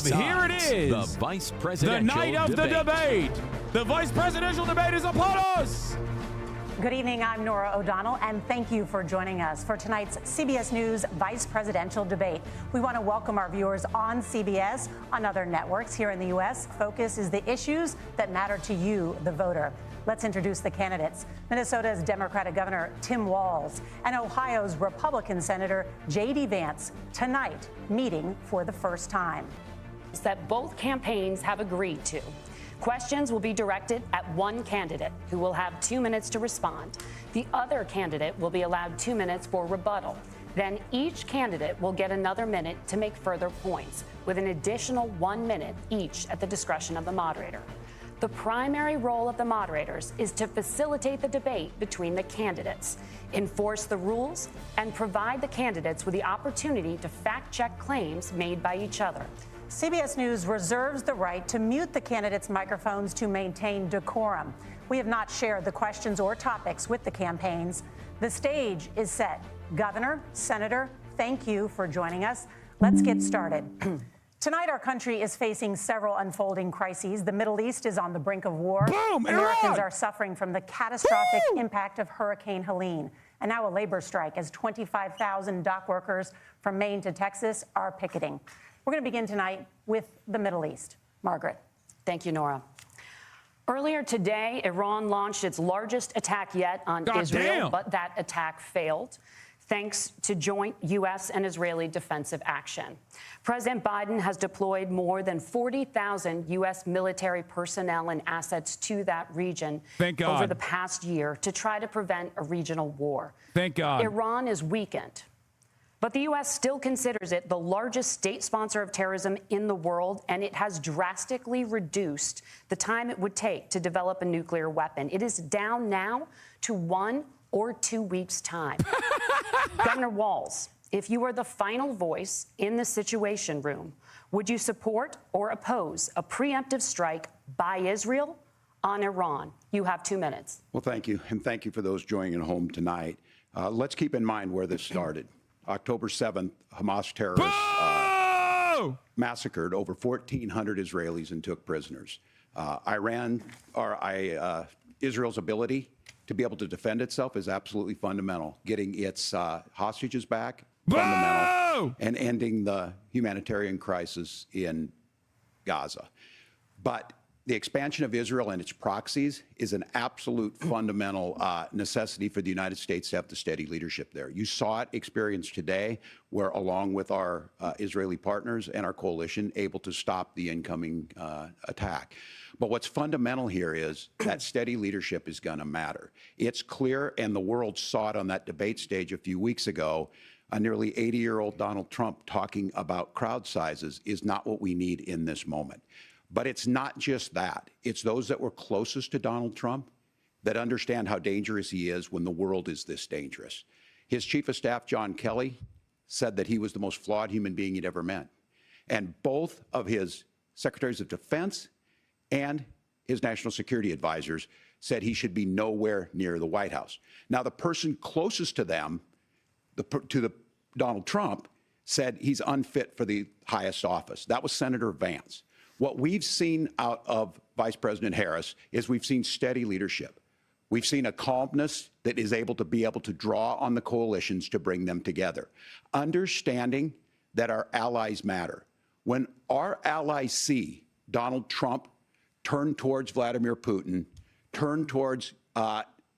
Here it is, the vice presidential the night of the debate. The vice presidential debate is upon us. Good evening, I'm Nora O'Donnell, and thank you for joining us for tonight's CBS News Vice Presidential Debate. We want to welcome our viewers on CBS, on other networks here in the U.S. Focus is the issues that matter to you, the voter. Let's introduce the candidates. Minnesota's Democratic Governor Tim Walz and Ohio's Republican Senator jdvance tonight meeting for the first time. That both campaigns have agreed to. Questions will be directed at one candidate who will have 2 minutes to respond. The other candidate will be allowed 2 minutes for rebuttal. Then each candidate will get another minute to make further points, with an additional 1 minute each at the discretion of the moderator. The primary role of the moderators is to facilitate the debate between the candidates, enforce the rules, and provide the candidates with the opportunity to fact-check claims made by each other. CBS News reserves the right to mute the candidates' microphones to maintain decorum. We have not shared the questions or topics with the campaigns. The stage is set. Governor, Senator, thank you for joining us. Let's get started. Tonight, our country is facing several unfolding crises. The Middle East is on the brink of war. Boom, Americans Iran! are suffering from the catastrophic impact of Hurricane Helene. And now a labor strike as 25,000 dock workers from Maine to Texas are picketing. We're going to begin tonight with the Middle East. Margaret. Thank you, Nora. Earlier today, Iran launched its largest attack yet on Israel, but that attack failed, thanks to joint U.S. and Israeli defensive action. President Biden has deployed more than 40,000 U.S. military personnel and assets to that region over the past year to try to prevent a regional war. Thank God. Iran is weakened, but the U.S. still considers it the largest state sponsor of terrorism in the world, and it has drastically reduced the time it would take to develop a nuclear weapon. It is down now to 1 or 2 weeks' time. Governor Walz, if you were the final voice in the Situation Room, would you support or oppose a preemptive strike by Israel on Iran? You have 2 minutes. Well, thank you, and thank you for those joining at home tonight. Let's keep in mind where this started. October 7th, Hamas terrorists massacred over 1,400 Israelis and took prisoners. Israel's ability to be able to defend itself is absolutely fundamental. Getting its hostages back, fundamental, and ending the humanitarian crisis in Gaza. But the expansion of Israel and its proxies is an absolute fundamental necessity for the United States to have the steady leadership there. You saw it experienced today, where along with our Israeli partners and our coalition, able to stop the incoming attack. But what's fundamental here is that steady leadership is going to matter. It's clear, and the world saw it on that debate stage a few weeks ago, a nearly 80-year-old Donald Trump talking about crowd sizes is not what we need in this moment. But it's not just that. It's those that were closest to Donald Trump that understand how dangerous he is when the world is this dangerous. His chief of staff, John Kelly, said that he was the most flawed human being he'd ever met. And both of his secretaries of defense and his national security advisors said he should be nowhere near the White House. Now, the person closest to them, Donald Trump, said he's unfit for the highest office. That was Senator Vance. What we've seen out of Vice President Harris is we've seen steady leadership. We've seen a calmness that is able to draw on the coalitions to bring them together. Understanding that our allies matter. When our allies see Donald Trump turn towards Vladimir Putin, turn towards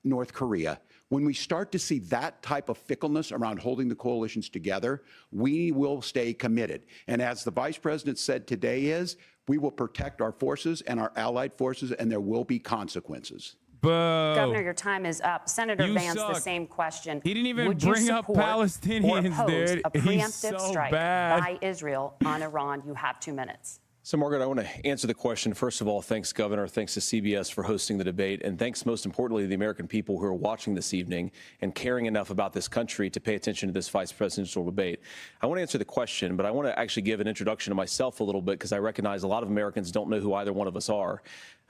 North Korea, when we start to see that type of fickleness around holding the coalitions together, we will stay committed. And as the Vice President said today we will protect our forces and our allied forces, and there will be consequences. Governor, your time is up. Senator Vance, the same question. He didn't even bring up Palestinians, dude. A preemptive strike by Israel on Iran. You have 2 minutes. So, Margaret, I want to answer the question. First of all, thanks, Governor. Thanks to CBS for hosting the debate. And thanks, most importantly, to the American people who are watching this evening and caring enough about this country to pay attention to this vice presidential debate. I want to answer the question, but I want to actually give an introduction to myself a little bit because I recognize a lot of Americans don't know who either one of us are.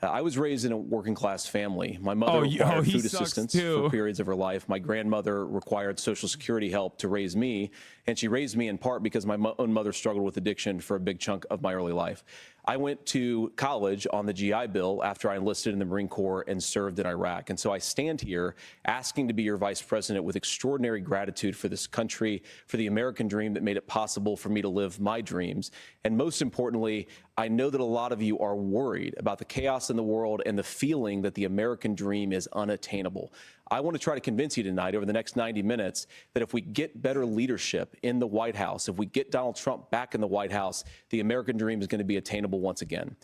I was raised in a working class family. My mother required food assistance for periods of her life. My grandmother required Social Security help to raise me, and she raised me in part because my own mother struggled with addiction for a big chunk of my early life. I went to college on the GI Bill after I enlisted in the Marine Corps and served in Iraq. And so I stand here asking to be your vice president with extraordinary gratitude for this country, for the American dream that made it possible for me to live my dreams. And most importantly, I know that a lot of you are worried about the chaos in the world and the feeling that the American dream is unattainable. I want to try to convince you tonight over the next 90 minutes that if we get better leadership in the White House, if we get Donald Trump back in the White House, the American dream is going to be attainable once again.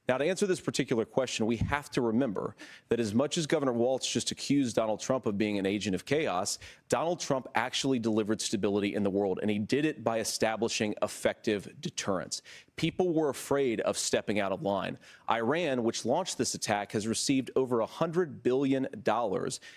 Now, to answer this particular question, we have to remember that as much as Governor Walz just accused Donald Trump of being an agent of chaos, Donald Trump actually delivered stability in the world, and he did it by establishing effective deterrence. People were afraid of stepping out of line. Iran, which launched this attack, has received over $100 billion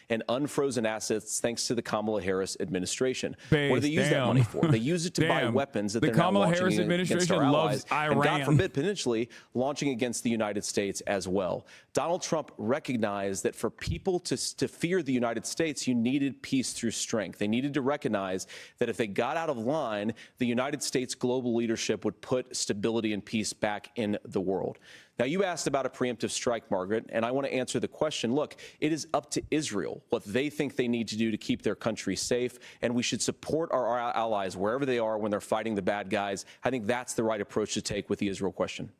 in unfrozen assets thanks to the Kamala Harris administration. What do they use that money for? They use it to buy weapons that they're now launching against our allies, and God forbid, potentially launching against the United States as well. Donald Trump recognized that for people to fear the United States, you needed peace through strength. They needed to recognize that if they got out of line, the United States global leadership would put stability and peace back in the world. Now, you asked about a preemptive strike, Margaret, and I want to answer the question. Look, it is up to Israel what they think they need to do to keep their country safe, and we should support our allies wherever they are when they're fighting the bad guys. I think that's the right approach to take with the Israel question.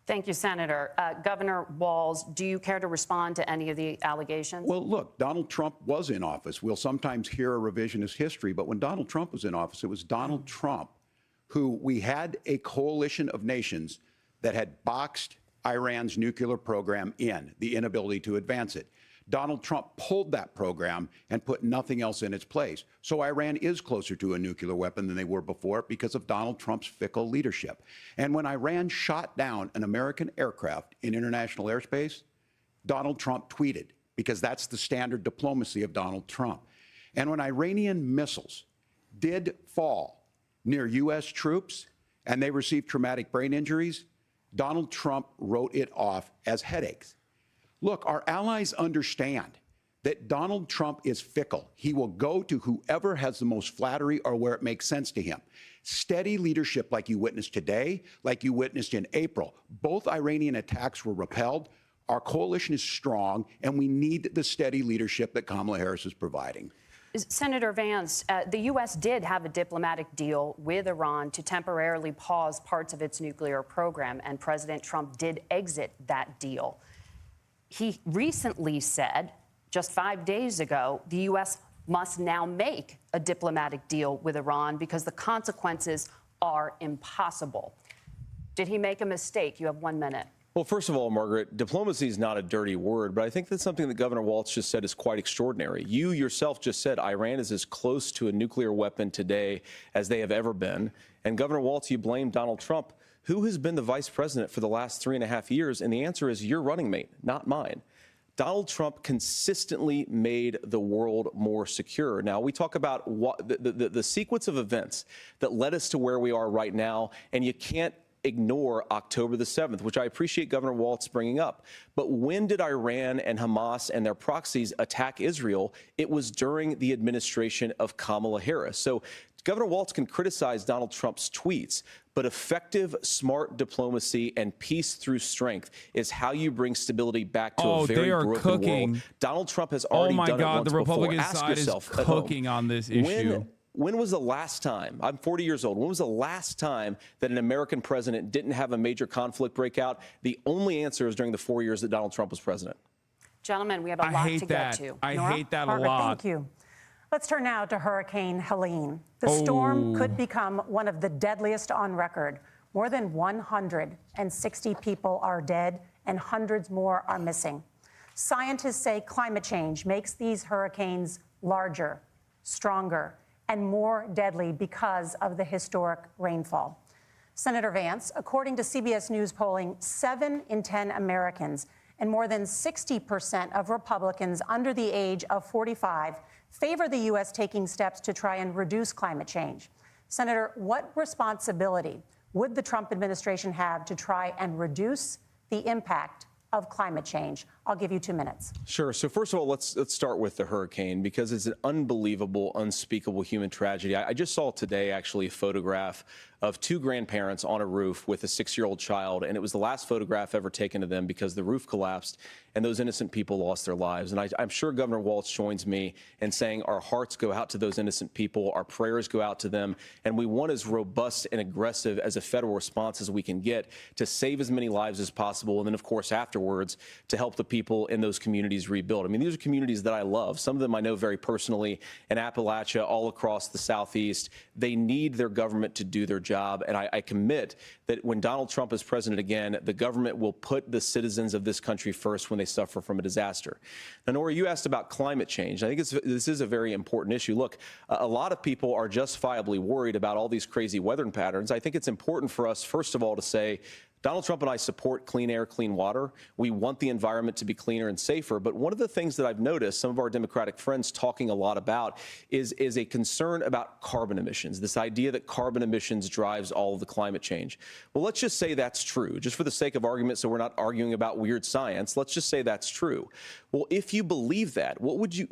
Thank you, Senator. Governor Walz, do you care to respond to any of the allegations? Well, look, Donald Trump was in office. We'll sometimes hear a revisionist history, but when Donald Trump was in office, it was Donald Trump who we had a coalition of nations that had boxed Iran's nuclear program in, the inability to advance it. Donald Trump pulled that program and put nothing else in its place. So Iran is closer to a nuclear weapon than they were before because of Donald Trump's fickle leadership. And when Iran shot down an American aircraft in international airspace, Donald Trump tweeted, because that's the standard diplomacy of Donald Trump. And when Iranian missiles did fall near U.S. troops and they received traumatic brain injuries, Donald Trump wrote it off as headaches. Look, our allies understand that Donald Trump is fickle. He will go to whoever has the most flattery or where it makes sense to him. Steady leadership like you witnessed today, like you witnessed in April. Both Iranian attacks were repelled. Our coalition is strong, and we need the steady leadership that Kamala Harris is providing. Senator Vance, the U.S. did have a diplomatic deal with Iran to temporarily pause parts of its nuclear program, and President Trump did exit that deal. He recently said, just 5 days ago, the U.S. must now make a diplomatic deal with Iran because the consequences are impossible. Did he make a mistake? You have 1 minute. Well, first of all, Margaret, diplomacy is not a dirty word, but I think that's something that Governor Walz just said is quite extraordinary. You yourself just said Iran is as close to a nuclear weapon today as they have ever been. And Governor Walz, you blame Donald Trump. Who has been the vice president for the last 3.5 years? And the answer is your running mate, not mine. Donald Trump consistently made the world more secure. Now, we talk about the sequence of events that led us to where we are right now, and you can't ignore October the 7th, which I appreciate Governor Walz bringing up. But when did Iran and Hamas and their proxies attack Israel? It was during the administration of Kamala Harris. So Governor Walz can criticize Donald Trump's tweets, but effective, smart diplomacy and peace through strength is how you bring stability back to a very broken world. Donald Trump has already done it once the Republican before. side is cooking on this issue. When was the last time, I'm 40 years old, when was the last time that an American president didn't have a major conflict break out? The only answer is during the 4 years that Donald Trump was president. Gentlemen, we have a lot to get to. I Nora? hate that Margaret, a lot. Thank you. Let's turn now to Hurricane Helene. The storm could become one of the deadliest on record. More than 160 people are dead and hundreds more are missing. Scientists say climate change makes these hurricanes larger, stronger, and more deadly because of the historic rainfall. Senator Vance, according to CBS News polling, 7 in 10 Americans and more than 60% of Republicans under the age of 45 favor the U.S. taking steps to try and reduce climate change. Senator, what responsibility would the Trump administration have to try and reduce the impact of climate change? I'll give you 2 minutes. Sure. So first of all, let's start with the hurricane, because it's an unbelievable, unspeakable human tragedy. I just saw today, actually, a photograph of two grandparents on a roof with a 6-year-old child, and it was the last photograph ever taken of them because the roof collapsed and those innocent people lost their lives. And I'm sure Governor Walz joins me in saying our hearts go out to those innocent people, our prayers go out to them, and we want as robust and aggressive as a federal response as we can get to save as many lives as possible, and then, of course, afterwards, to help the people in those communities rebuild. I mean, these are communities that I love. Some of them I know very personally in Appalachia, all across the Southeast. They need their government to do their job, and I commit that when Donald Trump is president again, the government will put the citizens of this country first when they suffer from a disaster. Now, Nora, you asked about climate change. I think this is a very important issue. Look, a lot of people are justifiably worried about all these crazy weather patterns. I think it's important for us, first of all, to say, Donald Trump and I support clean air, clean water. We want the environment to be cleaner and safer. But one of the things that I've noticed some of our Democratic friends talking a lot about is a concern about carbon emissions, this idea that carbon emissions drives all of the climate change. Well, let's just say that's true, just for the sake of argument, so we're not arguing about weird science. Let's just say that's true. Well, if you believe that, what would you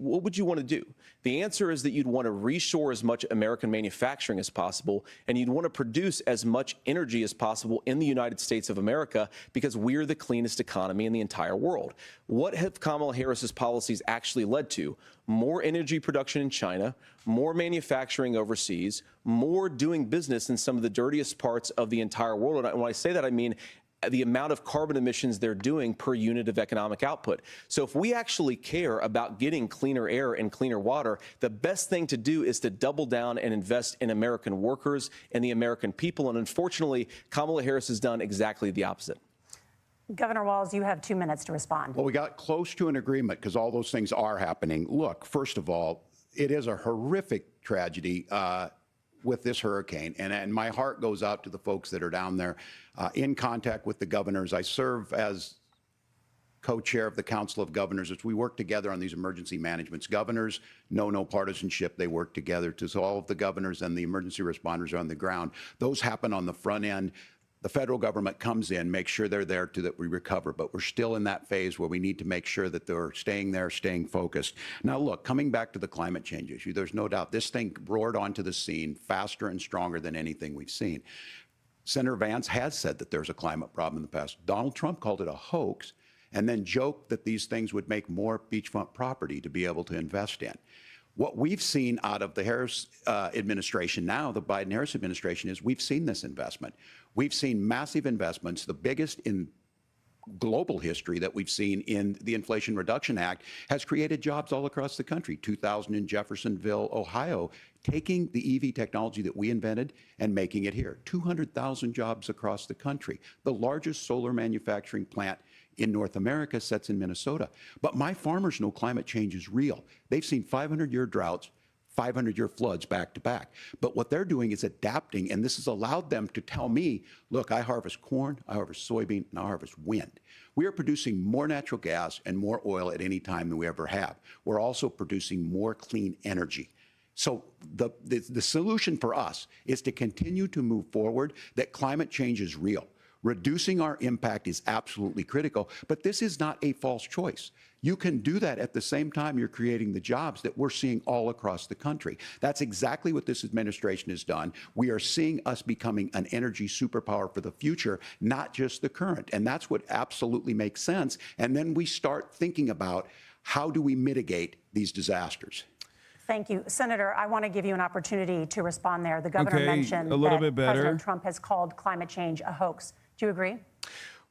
want to do? The answer is that you'd want to reshore as much American manufacturing as possible, and you'd want to produce as much energy as possible in the United States of America, because we're the cleanest economy in the entire world. What have Kamala Harris's policies actually led to? More energy production in China, more manufacturing overseas, more doing business in some of the dirtiest parts of the entire world. And when I say that, I mean the amount of carbon emissions they're doing per unit of economic output. So if we actually care about getting cleaner air and cleaner water, the best thing to do is to double down and invest in American workers and the American people. And unfortunately, Kamala Harris has done exactly the opposite. Governor Walz, you have 2 minutes to respond. Well, we got close to an agreement because all those things are happening. Look, first of all, it is a horrific tragedy with this hurricane, and my heart goes out to the folks that are down there in contact with the governors. I serve as co-chair of the Council of Governors as we work together on these emergency managements. Governors know no partisanship. They work together so all of the governors and the emergency responders are on the ground. Those happen on the front end. The federal government comes in, makes sure they're there to that we recover, but we're still in that phase where we need to make sure that they're staying there, staying focused. Now, look, coming back to the climate change issue, there's no doubt this thing roared onto the scene faster and stronger than anything we've seen. Senator Vance has said that there's a climate problem in the past. Donald Trump called it a hoax and then joked that these things would make more beachfront property to be able to invest in. What we've seen out of the Harris administration now, the Biden-Harris administration, is we've seen this investment. We've seen massive investments, the biggest in global history that we've seen in the Inflation Reduction Act, has created jobs all across the country. 2,000 in Jeffersonville, Ohio, taking the EV technology that we invented and making it here. 200,000 jobs across the country. The largest solar manufacturing plant in North America sits in Minnesota. But my farmers know climate change is real. They've seen 500-year droughts, 500-year floods back to back. But what they're doing is adapting, and this has allowed them to tell me, look, I harvest corn, I harvest soybean, and I harvest wind. We are producing more natural gas and more oil at any time than we ever have. We're also producing more clean energy. So the solution for us is to continue to move forward, that climate change is real. Reducing our impact is absolutely critical, but this is not a false choice. You can do that at the same time you're creating the jobs that we're seeing all across the country. That's exactly what this administration has done. We are seeing us becoming an energy superpower for the future, not just the current. And that's what absolutely makes sense. And then we start thinking about how do we mitigate these disasters. Thank you. Senator, I want to give you an opportunity to respond there. The governor mentioned that President Trump has called climate change a hoax. Do you agree?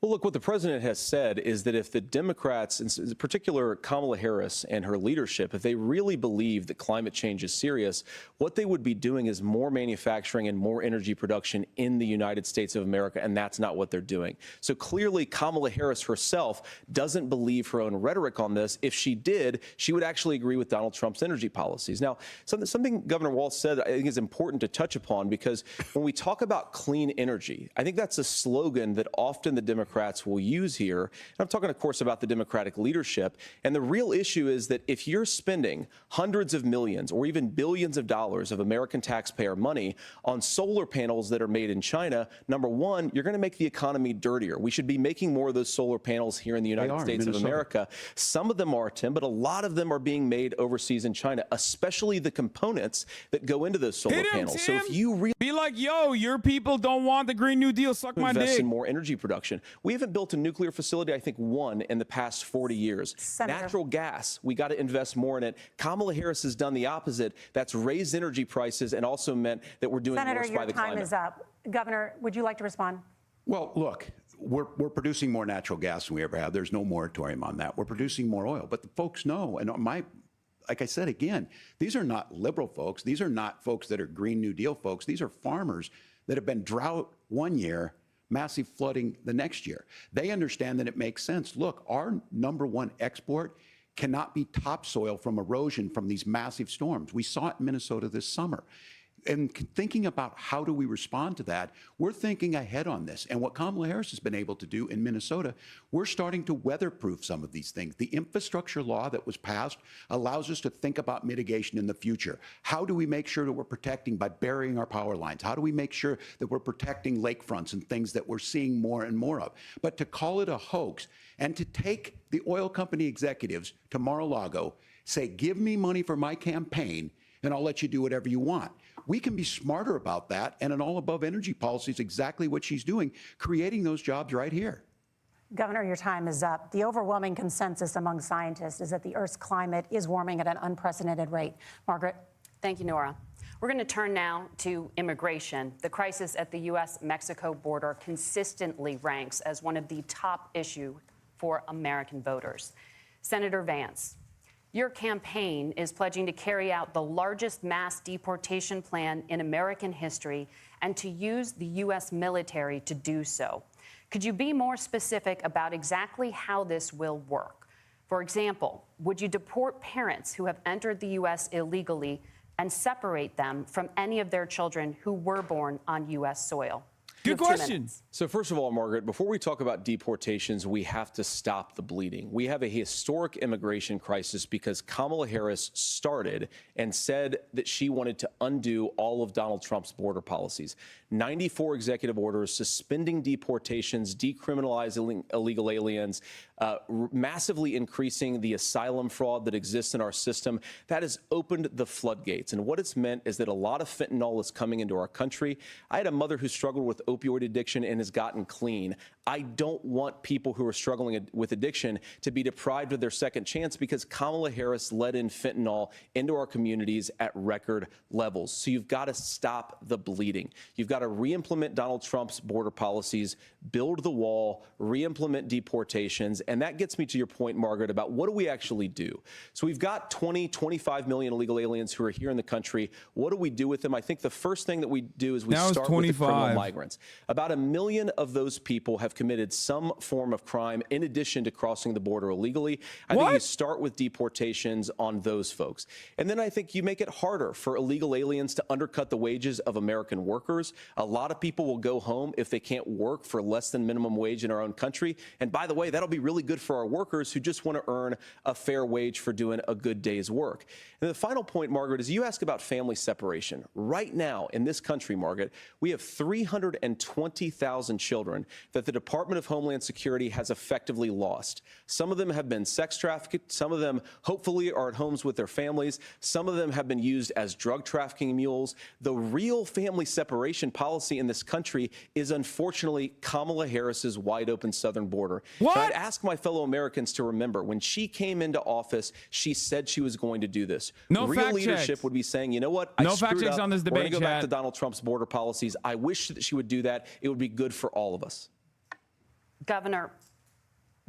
Well, look, what the president has said is that if the Democrats, in particular Kamala Harris and her leadership, if they really believe that climate change is serious, what they would be doing is more manufacturing and more energy production in the United States of America, and that's not what they're doing. So clearly, Kamala Harris herself doesn't believe her own rhetoric on this. If she did, she would actually agree with Donald Trump's energy policies. Now, something Governor Walz said I think is important to touch upon, because when we talk about clean energy, I think that's a slogan that often the Democrats Democrats will use here. And I'm talking, of course, about the Democratic leadership. And the real issue is that if you're spending hundreds of millions or even billions of dollars of American taxpayer money on solar panels that are made in China, number one, you're going to make the economy dirtier. We should be making more of those solar panels here in the United States of America. Some of them are, Tim, but a lot of them are being made overseas in China, especially the components that go into those solar panels. So if you really be like, yo, your people don't want the Green New Deal, suck my invest dick. in more energy production. We haven't built a nuclear facility, I think, one in the past 40 years. Senator. Natural gas, we got to invest more in it. Kamala Harris has done the opposite. That's raised energy prices and also meant that we're doing Senator, worse by the climate. your time is up. Governor, would you like to respond? Well, look, we're producing more natural gas than we ever have. There's no moratorium on that. We're producing more oil. But the folks know, and like I said again, these are not liberal folks. These are not folks that are Green New Deal folks. These are farmers that have been drought one year, massive flooding the next year. They understand that it makes sense. Look, our number one export cannot be topsoil from erosion from these massive storms. We saw it in Minnesota this summer. And thinking about how do we respond to that, we're thinking ahead on this. And what Kamala Harris has been able to do in Minnesota, we're starting to weatherproof some of these things. The infrastructure law that was passed allows us to think about mitigation in the future. How do we make sure that we're protecting by burying our power lines? How do we make sure that we're protecting lakefronts and things that we're seeing more and more of? But to call it a hoax and to take the oil company executives to Mar-a-Lago, say, give me money for my campaign, and I'll let you do whatever you want. We can be smarter about that, and an all-above energy policy is exactly what she's doing, creating those jobs right here. Governor, your time is up. The overwhelming consensus among scientists is that the Earth's climate is warming at an unprecedented rate. Margaret? Thank you, Nora. We're going to turn now to immigration. The crisis at the U.S.-Mexico border consistently ranks as one of the top issues for American voters. Senator Vance, your campaign is pledging to carry out the largest mass deportation plan in American history and to use the U.S. military to do so. Could you be more specific about exactly how this will work? For example, would you deport parents who have entered the U.S. illegally and separate them from any of their children who were born on U.S. soil? Good question. So first of all, Margaret, before we talk about deportations, we have to stop the bleeding. We have a historic immigration crisis because Kamala Harris started and said that she wanted to undo all of Donald Trump's border policies. 94 executive orders suspending deportations, decriminalizing illegal aliens, massively increasing the asylum fraud that exists in our system. That has opened the floodgates. And what it's meant is that a lot of fentanyl is coming into our country. I had a mother who struggled with opioid addiction and has gotten clean. I don't want people who are struggling with addiction to be deprived of their second chance because Kamala Harris let in fentanyl into our communities at record levels. So you've got to stop the bleeding. You've got to re-implement Donald Trump's border policies, build the wall, re-implement deportations. And that gets me to your point, Margaret, about what do we actually do? So we've got 25 million illegal aliens who are here in the country. What do we do with them? I think the first thing that we do is we start with the criminal migrants. About 1 million of those people have committed some form of crime in addition to crossing the border illegally. I think you start with deportations on those folks. And then I think you make it harder for illegal aliens to undercut the wages of American workers. A lot of people will go home if they can't work for less than minimum wage in our own country. And by the way, that'll be really good for our workers who just want to earn a fair wage for doing a good day's work. And the final point, Margaret, is you ask about family separation. Right now in this country, Margaret, we have 320,000 children that the Department of Homeland Security has effectively lost. Some of them have been sex trafficked. Some of them hopefully are at homes with their families. Some of them have been used as drug trafficking mules. The real family separation policy in this country is unfortunately Kamala Harris's wide open southern border. What? I'd ask my fellow Americans to remember when she came into office, she said she was going to do this. No real fact leadership checks. would be saying, you know what? No fact checks on this We're going debate, to go back chat. to Donald Trump's border policies. I wish that she would do that. It would be good for all of us. Governor,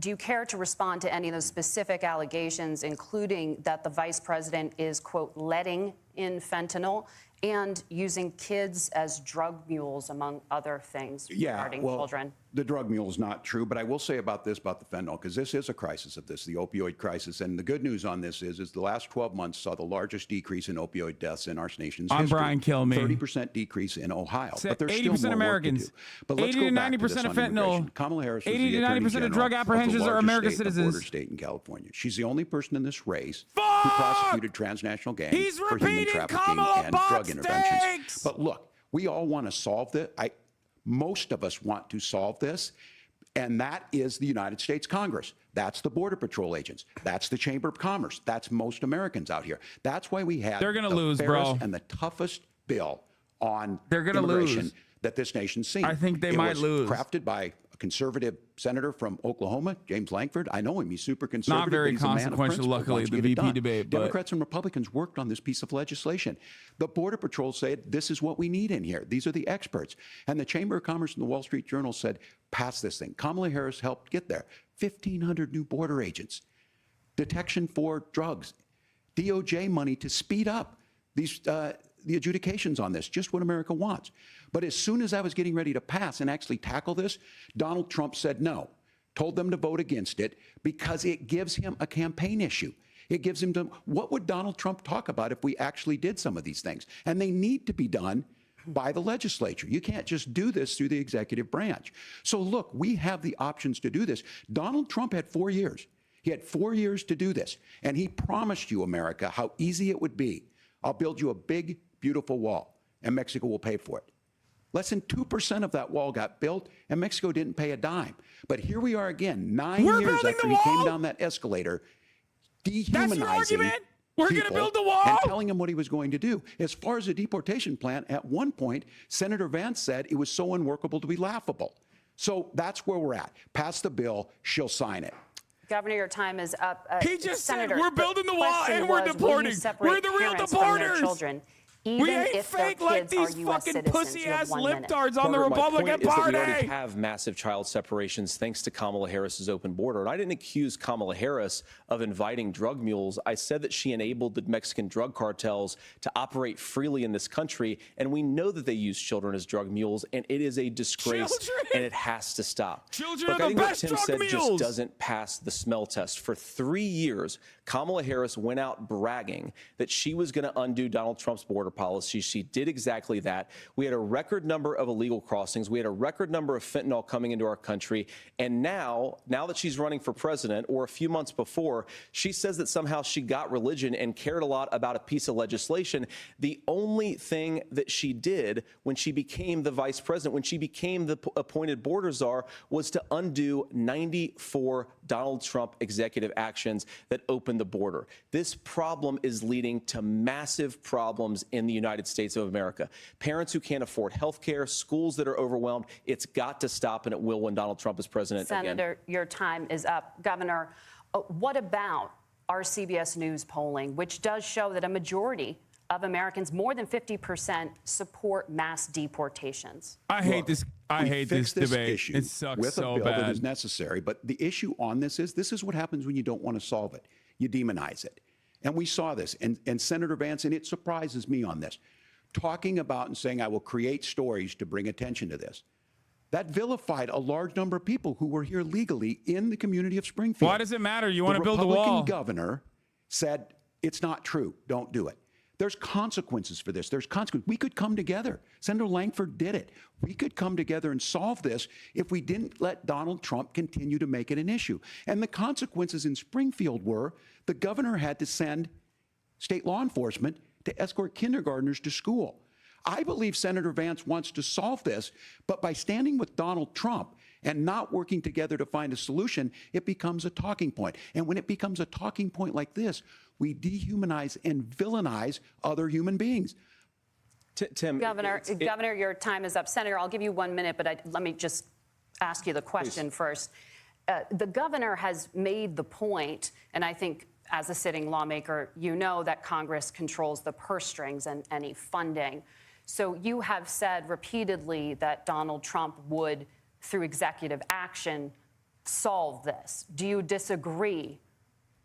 do you care to respond to any of those specific allegations, including that the vice president is, quote, letting in fentanyl and using kids as drug mules, among other things regarding children? the drug mule is not true, but I will say about this, about the fentanyl, because this is a crisis of this, the opioid crisis. And the good news on this is the last 12 months saw the largest decrease in opioid deaths in our nation's history. Brian Kilmeade. 30% decrease in Ohio. But there's 80% still more Americans. work to do. But let's 80 go to back 90% to this of on fentanyl. immigration. Kamala Harris was 80 the to 90% Attorney of General drug apprehensions of the are largest American state, the citizens. border state in California. She's the only person in this race Fuck! who prosecuted transnational gangs He's for human repeating trafficking Kamala and drug interventions. Boxsteaks! But look, we all want to solve this. Most of us want to solve this, and that is the United States Congress. That's the Border Patrol agents. That's the Chamber of Commerce. That's most Americans out here. That's why we had They're gonna the lose, fairest bro. and the toughest bill on They're gonna immigration lose. that this nation's seen. I think they It might was lose. crafted by a conservative senator from Oklahoma, James Langford. I know him. He's super conservative. Not very but he's a man of consequential, principle, luckily, wants to the get it VP done. debate, but- Democrats and Republicans worked on this piece of legislation. The Border Patrol said, this is what we need in here. These are the experts. And the Chamber of Commerce and the Wall Street Journal said, pass this thing. Kamala Harris helped get there. 1,500 new border agents. Detection for drugs. DOJ money to speed up these the adjudications on this, just what America wants. But as soon as I was getting ready to pass and actually tackle this, Donald Trump said no, told them to vote against it because it gives him a campaign issue. It gives him to, what would Donald Trump talk about if we actually did some of these things? And they need to be done by the legislature. You can't just do this through the executive branch. So look, we have the options to do this. Donald Trump had 4 years. He had 4 years to do this. And he promised you, America, how easy it would be. I'll build you a big, beautiful wall, and Mexico will pay for it. Less than 2% of that wall got built, and Mexico didn't pay a dime. But here we are again, 9 We're years building after the he came wall? down that escalator, That's your dehumanizing argument? We're going to people build the wall? and telling him what he was going to do. As far as the deportation plan, at one point, Senator Vance said it was so unworkable to be laughable. So that's where we're at. Pass the bill, she'll sign it. Governor, your time is up. He just Senator, said we're building the wall question and we're was, will you deporting. separate We're the real parents from their deporters. children, We even ain't if their fake like kids are these U.S. fucking citizens? You have pussy-ass 1 minute. liptards on the Margaret, my Republican point is that we already Party. have massive child separations thanks to Kamala Harris's open border. And I didn't accuse Kamala Harris of inviting drug mules. I said that she enabled the Mexican drug cartels to operate freely in this country. And we know that they use children as drug mules, and it is a disgrace, Children? and it has to stop. Children Look, are I the think best what Tim drug said mules. just doesn't pass the smell test. For 3 years, Kamala Harris went out bragging that she was going to undo Donald Trump's border policy. She did exactly that. We had a record number of illegal crossings. We had a record number of fentanyl coming into our country. And now that she's running for president, or a few months before, she says that somehow she got religion and cared a lot about a piece of legislation. The only thing that she did when she became the vice president, when she became the appointed border czar, was to undo 94 Donald Trump executive actions that opened the border. This problem is leading to massive problems in the United States of America. Parents who can't afford health care, schools that are overwhelmed. It's got to stop, and it will when Donald Trump is president again. Senator, your time is up. Governor, what about our CBS News polling, which does show that a majority of Americans, more than 50%, support mass deportations? I hate this. I hate this debate. Issue It sucks with so a bill that is bad. necessary. But the issue on this is what happens when you don't want to solve it. You demonize it. And we saw this. And Senator Vance, and it surprises me on this, talking about and saying, I will create stories to bring attention to this. That vilified a large number of people who were here legally in the community of Springfield. Why does it matter? You want to build the The wall. Republican governor said, it's not true. Don't do it. There's consequences for this. There's consequences. We could come together. Senator Langford did it. We could come together and solve this if we didn't let Donald Trump continue to make it an issue. And the consequences in Springfield were the governor had to send state law enforcement to escort kindergartners to school. I believe Senator Vance wants to solve this, but by standing with Donald Trump and not working together to find a solution, it becomes a talking point. And when it becomes a talking point like this, we dehumanize and villainize other human beings. Tim, Governor, your time is up. Senator, I'll give you 1 minute, but let me just ask you the question first. The governor has made the point, and I think as a sitting lawmaker, you know that Congress controls the purse strings and any funding. So you have said repeatedly that Donald Trump would, through executive action, solve this. Do you disagree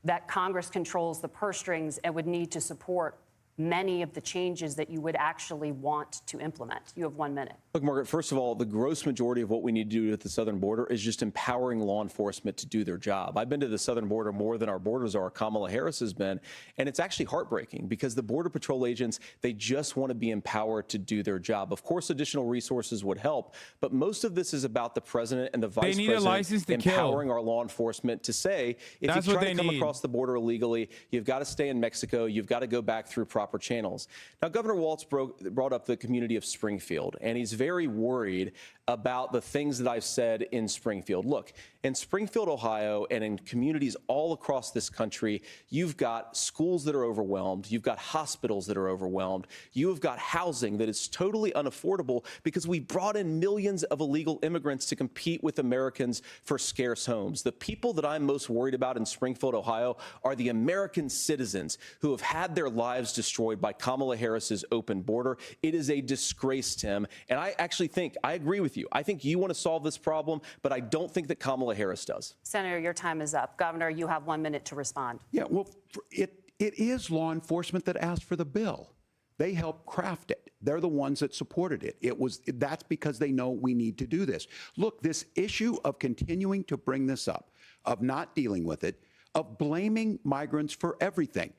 that Congress controls the purse strings and would need to support many of the changes that you would actually want to implement? You have 1 minute. Look, Margaret, first of all, the gross majority of what we need to do at the southern border is just empowering law enforcement to do their job. I've been to the southern border more than our borders are. Kamala Harris has been. And it's actually heartbreaking because the Border Patrol agents, they just want to be empowered to do their job. Of course, additional resources would help. But most of this is about the president and the vice president empowering our law enforcement to say, if you try to come across the border illegally, you've got to stay in Mexico. You've got to go back through proper channels. Now, Governor Walz brought up the community of Springfield, and he's very worried about the things that I've said in Springfield. Look, in Springfield, Ohio, and in communities all across this country, you've got schools that are overwhelmed. You've got hospitals that are overwhelmed. You've got housing that is totally unaffordable because we brought in millions of illegal immigrants to compete with Americans for scarce homes. The people that I'm most worried about in Springfield, Ohio, are the American citizens who have had their lives destroyed by Kamala Harris's open border. It is a disgrace, Tim. And I actually think, I agree with you. I think you want to solve this problem, but I don't think that Kamala Harris does. Senator, your time is up. Governor, you have 1 minute to respond. Yeah, well, it is law enforcement that asked for the bill. They helped craft it. They're the ones that supported it. That's because they know we need to do this. Look, this issue of continuing to bring this up, of not dealing with it, of blaming migrants for everything.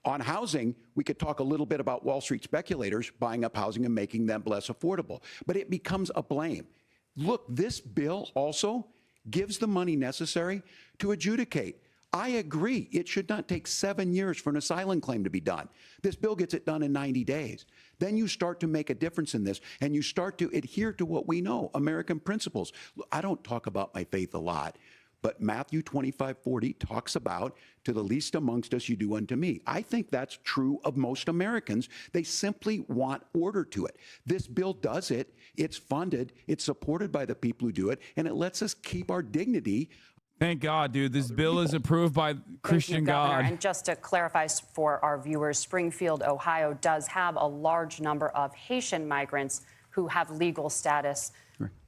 On housing, we could talk a little bit about Wall Street speculators buying up housing and making them less affordable, but it becomes a blame. Look, this bill also gives the money necessary to adjudicate. I agree, it should not take 7 years for an asylum claim to be done. This bill gets it done in 90 days. Then you start to make a difference in this, and you start to adhere to what we know, American principles. I don't talk about my faith a lot, but Matthew 25:40 talks about, to the least amongst us you do unto me. I think that's true of most Americans. They simply want order to it. This bill does it. It's funded. It's supported by the people who do it, and it lets us keep our dignity. Thank God, dude. This bill is approved by Christian God. And just to clarify for our viewers, Springfield, Ohio does have a large number of Haitian migrants who have legal status.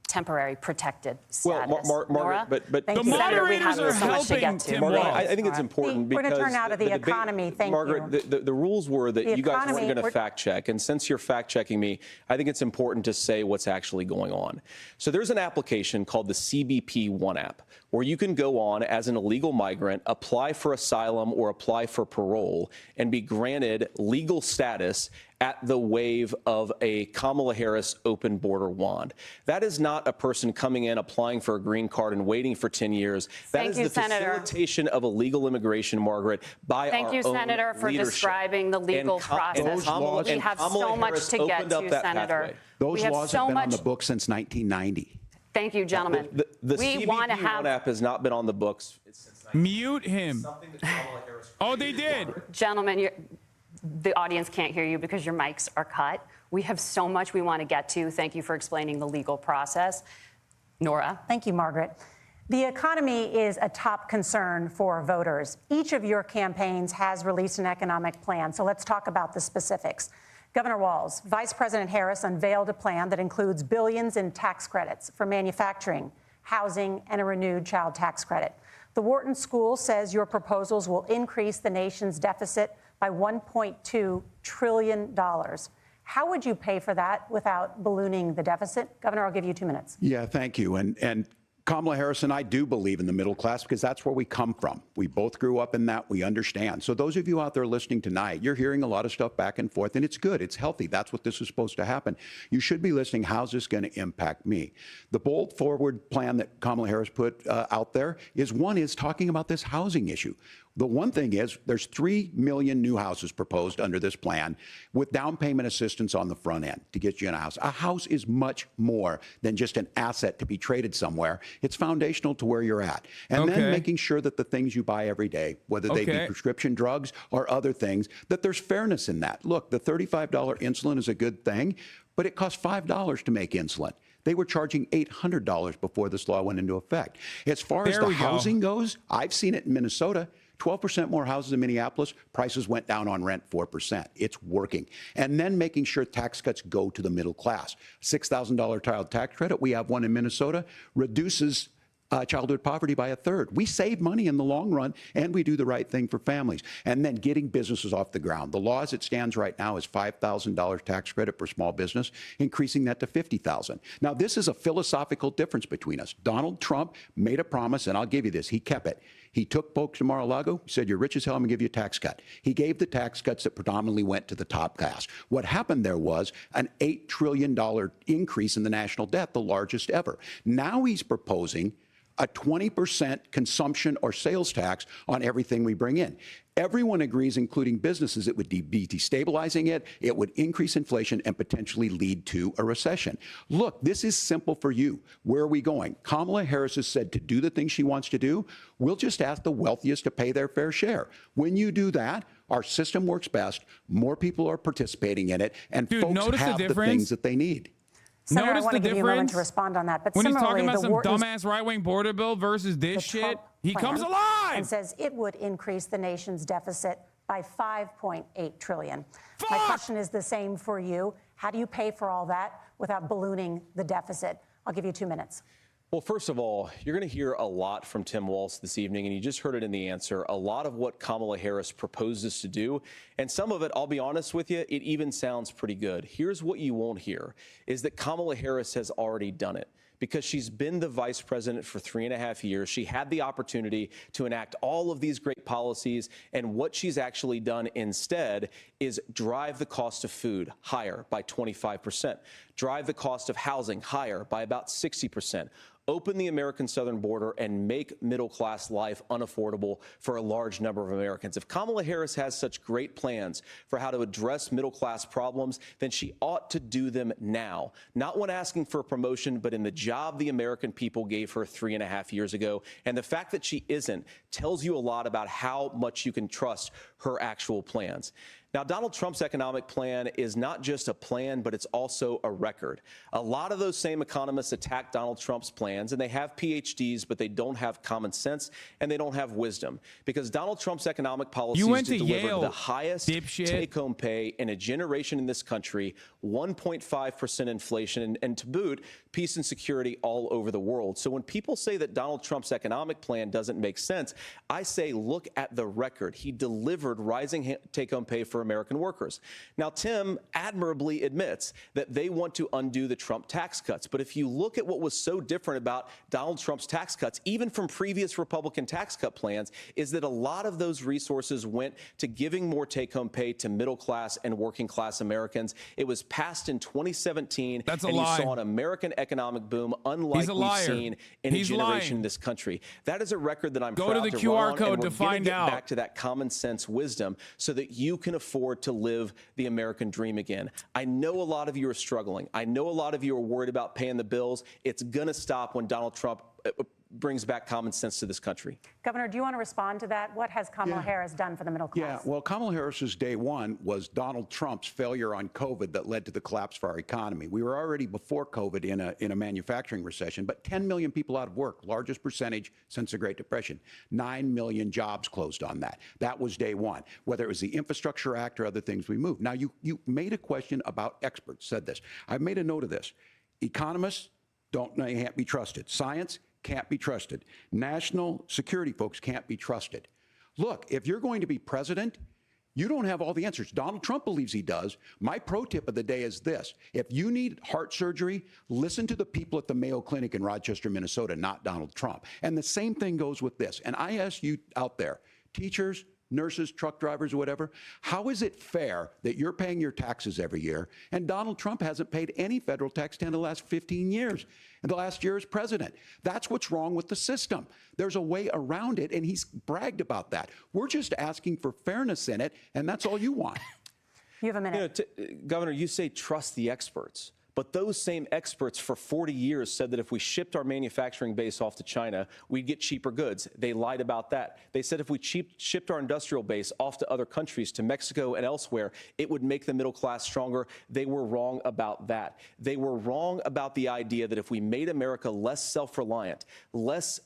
Temporary protected status. Well, Margaret, but the moderators are helping Tim Walz. I think it's important because we're going to turn now to the economy. Thank you. Margaret, the rules were that you guys weren't going to fact check. And since you're fact checking me, I think it's important to say what's actually going on. So there's an application called the CBP One app where you can go on as an illegal migrant, apply for asylum or apply for parole, and be granted legal status at the wave of a Kamala Harris open border wand. That is not a person coming in, applying for a green card and waiting for 10 years. That is the facilitation of illegal immigration, Margaret, by our own leadership. Thank you, Senator, for describing the legal process. We have so much to get to, Senator. Those laws have been on the books since 1990. Thank you, gentlemen. The CBP One app has not been on the books since 1990. Mute him. Oh, they did. Gentlemen, the audience can't hear you because your mics are cut. We have so much we want to get to. Thank you for explaining the legal process. Nora. Thank you, Margaret. The economy is a top concern for voters. Each of your campaigns has released an economic plan, so let's talk about the specifics. Governor Walz, Vice President Harris unveiled a plan that includes billions in tax credits for manufacturing, housing, and a renewed child tax credit. The Wharton School says your proposals will increase the nation's deficit by $1.2 trillion. How would you pay for that without ballooning the deficit? Governor, I'll give you 2 minutes. Yeah, thank you. And Kamala Harris and I do believe in the middle class because that's where we come from. We both grew up in that. We understand. So those of you out there listening tonight, you're hearing a lot of stuff back and forth, and it's good. It's healthy. That's what this is supposed to happen. You should be listening. How's this going to impact me? The bold forward plan that Kamala Harris put out there is talking about this housing issue. The one thing is there's 3 million new houses proposed under this plan with down payment assistance on the front end to get you in a house. A house is much more than just an asset to be traded somewhere. It's foundational to where you're at. And then making sure that the things you buy every day, whether they be prescription drugs or other things, that there's fairness in that. Look, the $35 insulin is a good thing, but it costs $5 to make insulin. They were charging $800 before this law went into effect. As far as the housing goes, I've seen it in Minnesota. 12% more houses in Minneapolis, prices went down on rent 4%. It's working. And then making sure tax cuts go to the middle class. $6,000 child tax credit, we have one in Minnesota, reduces childhood poverty by a third. We save money in the long run, and we do the right thing for families. And then getting businesses off the ground. The law as it stands right now is $5,000 tax credit for small business, increasing that to $50,000. Now, this is a philosophical difference between us. Donald Trump made a promise, and I'll give you this. He kept it. He took folks to Mar-a-Lago, said, you're rich as hell, I'm going to give you a tax cut. He gave the tax cuts that predominantly went to the top class. What happened there was an $8 trillion increase in the national debt, the largest ever. Now he's proposing a 20% consumption or sales tax on everything we bring in. Everyone agrees, including businesses, it would be destabilizing it, it would increase inflation and potentially lead to a recession. Look, this is simple for you. Where are we going? Kamala Harris has said to do the things she wants to do, we'll just ask the wealthiest to pay their fair share. When you do that, our system works best, more people are participating in it, and folks have the things that they need. Senator, Notice I want the to give you a moment difference to respond on that. But when he's similarly, talking about some the dumbass right-wing border bill versus this shit. Trump He plan comes alive and says it would increase the nation's deficit by $5.8 trillion. Fuck! My question is the same for you. How do you pay for all that without ballooning the deficit? I'll give you 2 minutes. Well, first of all, you're going to hear a lot from Tim Walz this evening, and you just heard it in the answer, a lot of what Kamala Harris proposes to do. And some of it, I'll be honest with you, it even sounds pretty good. Here's what you won't hear, is that Kamala Harris has already done it. Because she's been the vice president for 3.5 years. She had the opportunity to enact all of these great policies, and what she's actually done instead is drive the cost of food higher by 25%, drive the cost of housing higher by about 60%, open the American southern border and make middle-class life unaffordable for a large number of Americans. If Kamala Harris has such great plans for how to address middle-class problems, then she ought to do them now. Not when asking for a promotion, but in the job the American people gave her 3.5 years ago. And the fact that she isn't tells you a lot about how much you can trust her actual plans. Now, Donald Trump's economic plan is not just a plan, but it's also a record. A lot of those same economists attack Donald Trump's plans, and they have PhDs, but they don't have common sense and they don't have wisdom. Because Donald Trump's economic policies to deliver the highest take-home pay in a generation in this country, 1.5% inflation, and to boot, peace and security all over the world. So when people say that Donald Trump's economic plan doesn't make sense, I say look at the record. He delivered rising take-home pay for American workers. Now, Tim admirably admits that they want to undo the Trump tax cuts. But if you look at what was so different about Donald Trump's tax cuts, even from previous Republican tax cut plans, is that a lot of those resources went to giving more take-home pay to middle-class and working-class Americans. It was passed in 2017. That's a and lie. You saw an American economic boom unlike we've seen in a generation in this country. That is a record that I'm proud to run. Go to the QR code to find out. Back to that common sense wisdom so that you can afford to live the American dream again. I know a lot of you are struggling. I know a lot of you are worried about paying the bills. It's going to stop when Donald Trump brings back common sense to this country. Governor, do you want to respond to that? What has Kamala Harris done for the middle class? Yeah, well, Kamala Harris's day one was Donald Trump's failure on COVID that led to the collapse of our economy. We were already before COVID in a manufacturing recession, but 10 million people out of work, largest percentage since the Great Depression. 9 million jobs closed on that. That was day one. Whether it was the Infrastructure Act or other things we moved. Now, you made a question about experts, said this. I've made a note of this. Economists can't be trusted. Science can't be trusted. National security folks can't be trusted. Look, if you're going to be president, you don't have all the answers. Donald Trump believes he does. My pro tip of the day is this. If you need heart surgery, listen to the people at the Mayo Clinic in Rochester, Minnesota, not Donald Trump. And the same thing goes with this. And I ask you out there, teachers, nurses, truck drivers, or whatever, how is it fair that you're paying your taxes every year and Donald Trump hasn't paid any federal tax in the last 15 years? And the last year as president. That's what's wrong with the system. There's a way around it, and he's bragged about that. We're just asking for fairness in it, and that's all you want. You have a minute. Governor, you say trust the experts. But those same experts for 40 years said that if we shipped our manufacturing base off to China, we'd get cheaper goods. They lied about that. They said if we shipped our industrial base off to other countries, to Mexico and elsewhere, it would make the middle class stronger. They were wrong about that. They were wrong about the idea that if we made America less self-reliant, less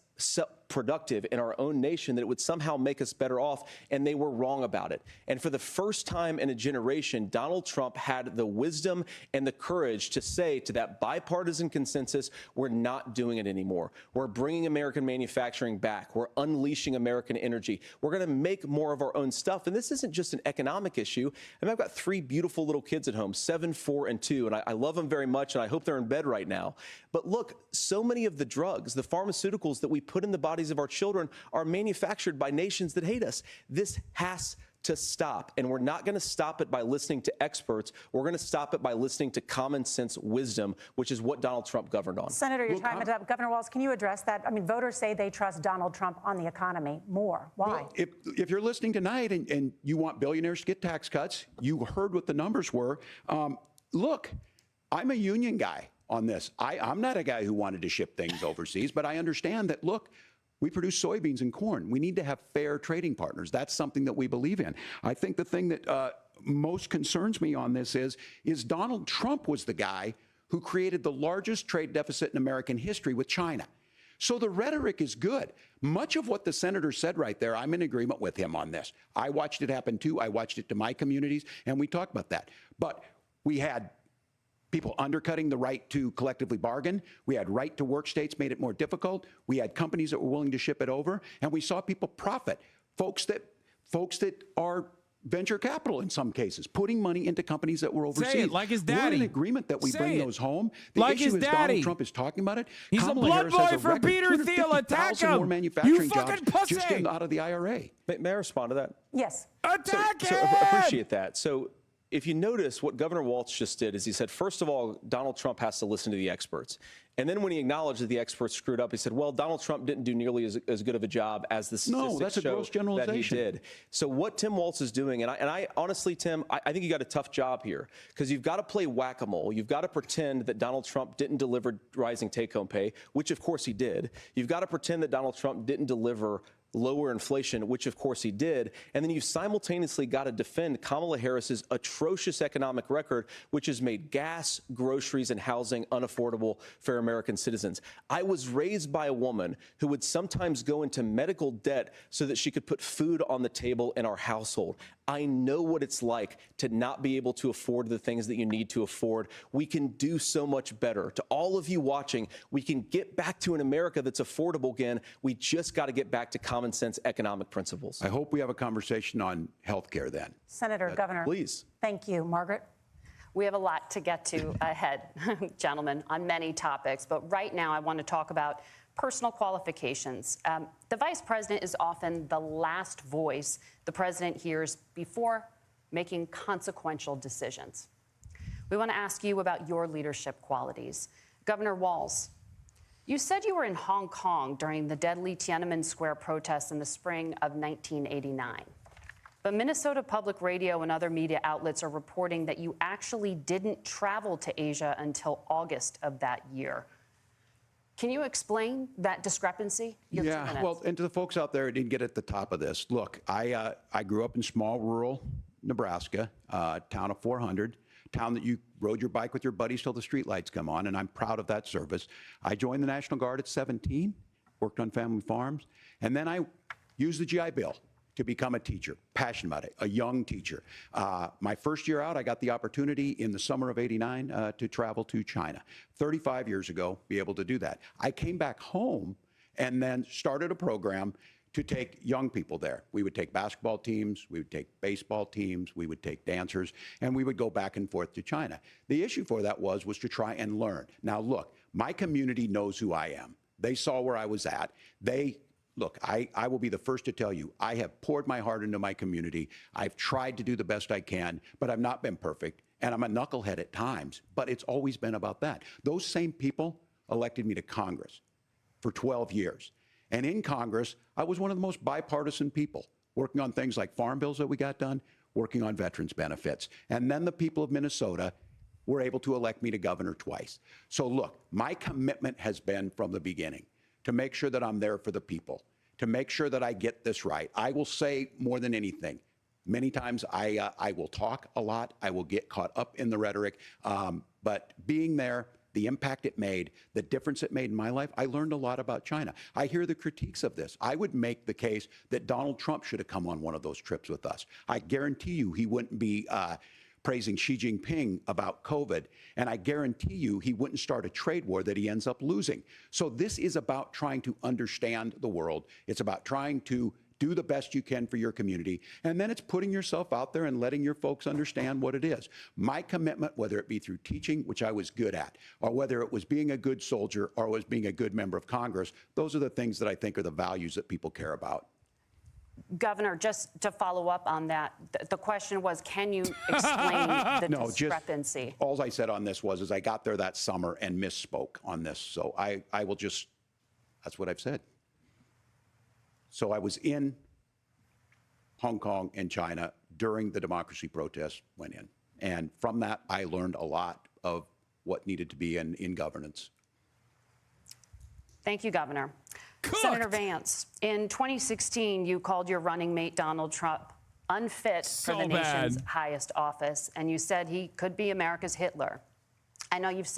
productive in our own nation, that it would somehow make us better off, and they were wrong about it. And for the first time in a generation, Donald Trump had the wisdom and the courage to say to that bipartisan consensus, we're not doing it anymore. We're bringing American manufacturing back. We're unleashing American energy. We're going to make more of our own stuff. And this isn't just an economic issue. I mean, I've got 3 beautiful little kids at home, 7, 4, and 2, and I love them very much, and I hope they're in bed right now. But look, so many of the drugs, the pharmaceuticals that we put in the bodies of our children are manufactured by nations that hate us. This has to stop, and we're not going to stop it by listening to experts. We're going to stop it by listening to common sense wisdom, which is what Donald Trump governed on. Senator, your time is up. Governor Walz, can you address that? I mean, voters say they trust Donald Trump on the economy more. Why? Well, if you're listening tonight and you want billionaires to get tax cuts, you heard what the numbers were. Look, I'm a union guy on this. I'm not a guy who wanted to ship things overseas, but I understand that, look, we produce soybeans and corn. We need to have fair trading partners. That's something that we believe in. I think the thing that most concerns me on this is Donald Trump was the guy who created the largest trade deficit in American history with China. So the rhetoric is good. Much of what the senator said right there, I'm in agreement with him on this. I watched it happen too. I watched it to my communities, and we talked about that. But we had people undercutting the right to collectively bargain. We had right to work states made it more difficult. We had companies that were willing to ship it over, and we saw people profit. Folks that are venture capital in some cases, putting money into companies that were overseas. Say it like his daddy. We're in agreement that we bring those home. The like issue his is daddy. Donald Trump is talking about it. He's Kamala a blood Harris boy has a for record Peter Thiel. Attack 250,000 more him. manufacturing You fucking jobs pussy. just out of the IRA. May I respond to that? Yes. Attack So him! I appreciate that. So if you notice, what Governor Walz just did is he said, first of all, Donald Trump has to listen to the experts. And then when he acknowledged that the experts screwed up, he said, well, Donald Trump didn't do nearly as good of a job as the statistics that's a show gross generalization. that he did. So what Tim Walz is doing, and I honestly, Tim, I think you got a tough job here, because you've got to play whack-a-mole. You've got to pretend that Donald Trump didn't deliver rising take-home pay, which of course he did. You've got to pretend that Donald Trump didn't deliver lower inflation, which of course he did. And then you simultaneously got to defend Kamala Harris's atrocious economic record, which has made gas, groceries, and housing unaffordable for American citizens. I was raised by a woman who would sometimes go into medical debt so that she could put food on the table in our household. I know what it's like to not be able to afford the things that you need to afford. We can do so much better. To all of you watching, we can get back to an America that's affordable again. We just got to get back to common sense economic principles. I hope we have a conversation on health care then. Senator, Governor. Please. Thank you. Margaret? We have a lot to get to ahead, gentlemen, on many topics. But right now, I want to talk about personal qualifications. The vice president is often the last voice the president hears before making consequential decisions. We want to ask you about your leadership qualities. Governor Walz, you said you were in Hong Kong during the deadly Tiananmen Square protests in the spring of 1989. But Minnesota Public Radio and other media outlets are reporting that you actually didn't travel to Asia until August of that year. Can you explain that discrepancy? Yeah, well, and to the folks out there who didn't get at the top of this, look, I grew up in small rural Nebraska, town of 400, town that you rode your bike with your buddies till the streetlights come on, and I'm proud of that service. I joined the National Guard at 17, worked on family farms, and then I used the GI Bill to become a teacher, passionate about it, a young teacher. My first year out, I got the opportunity in the summer of '89 to travel to China. 35 years ago, be able to do that. I came back home and then started a program to take young people there. We would take basketball teams, we would take baseball teams, we would take dancers, and we would go back and forth to China. The issue for that was to try and learn. Now look, my community knows who I am. They saw where I was at. Look, I will be the first to tell you, I have poured my heart into my community. I've tried to do the best I can, but I've not been perfect. And I'm a knucklehead at times, but it's always been about that. Those same people elected me to Congress for 12 years. And in Congress, I was one of the most bipartisan people, working on things like farm bills that we got done, working on veterans benefits. And then the people of Minnesota were able to elect me to governor twice. So look, my commitment has been from the beginning to make sure that I'm there for the people, to make sure that I get this right. I will say more than anything, many times I will talk a lot, I will get caught up in the rhetoric, but being there, the impact it made, the difference it made in my life, I learned a lot about China. I hear the critiques of this. I would make the case that Donald Trump should have come on one of those trips with us. I guarantee you he wouldn't be praising Xi Jinping about COVID, and I guarantee you he wouldn't start a trade war that he ends up losing. So this is about trying to understand the world. It's about trying to do the best you can for your community, and then it's putting yourself out there and letting your folks understand what it is. My commitment, whether it be through teaching, which I was good at, or whether it was being a good soldier or was being a good member of Congress, those are the things that I think are the values that people care about. Governor, just to follow up on that, the question was, can you explain the discrepancy? All I said on this was I got there that summer and misspoke on this. So I will just, that's what I've said. So I was in Hong Kong and China during the democracy protests went in. And from that, I learned a lot of what needed to be in governance. Thank you, Governor. Cooked. Senator Vance, in 2016, you called your running mate, Donald Trump, unfit for the nation's highest office, and you said he could be America's Hitler. I know you've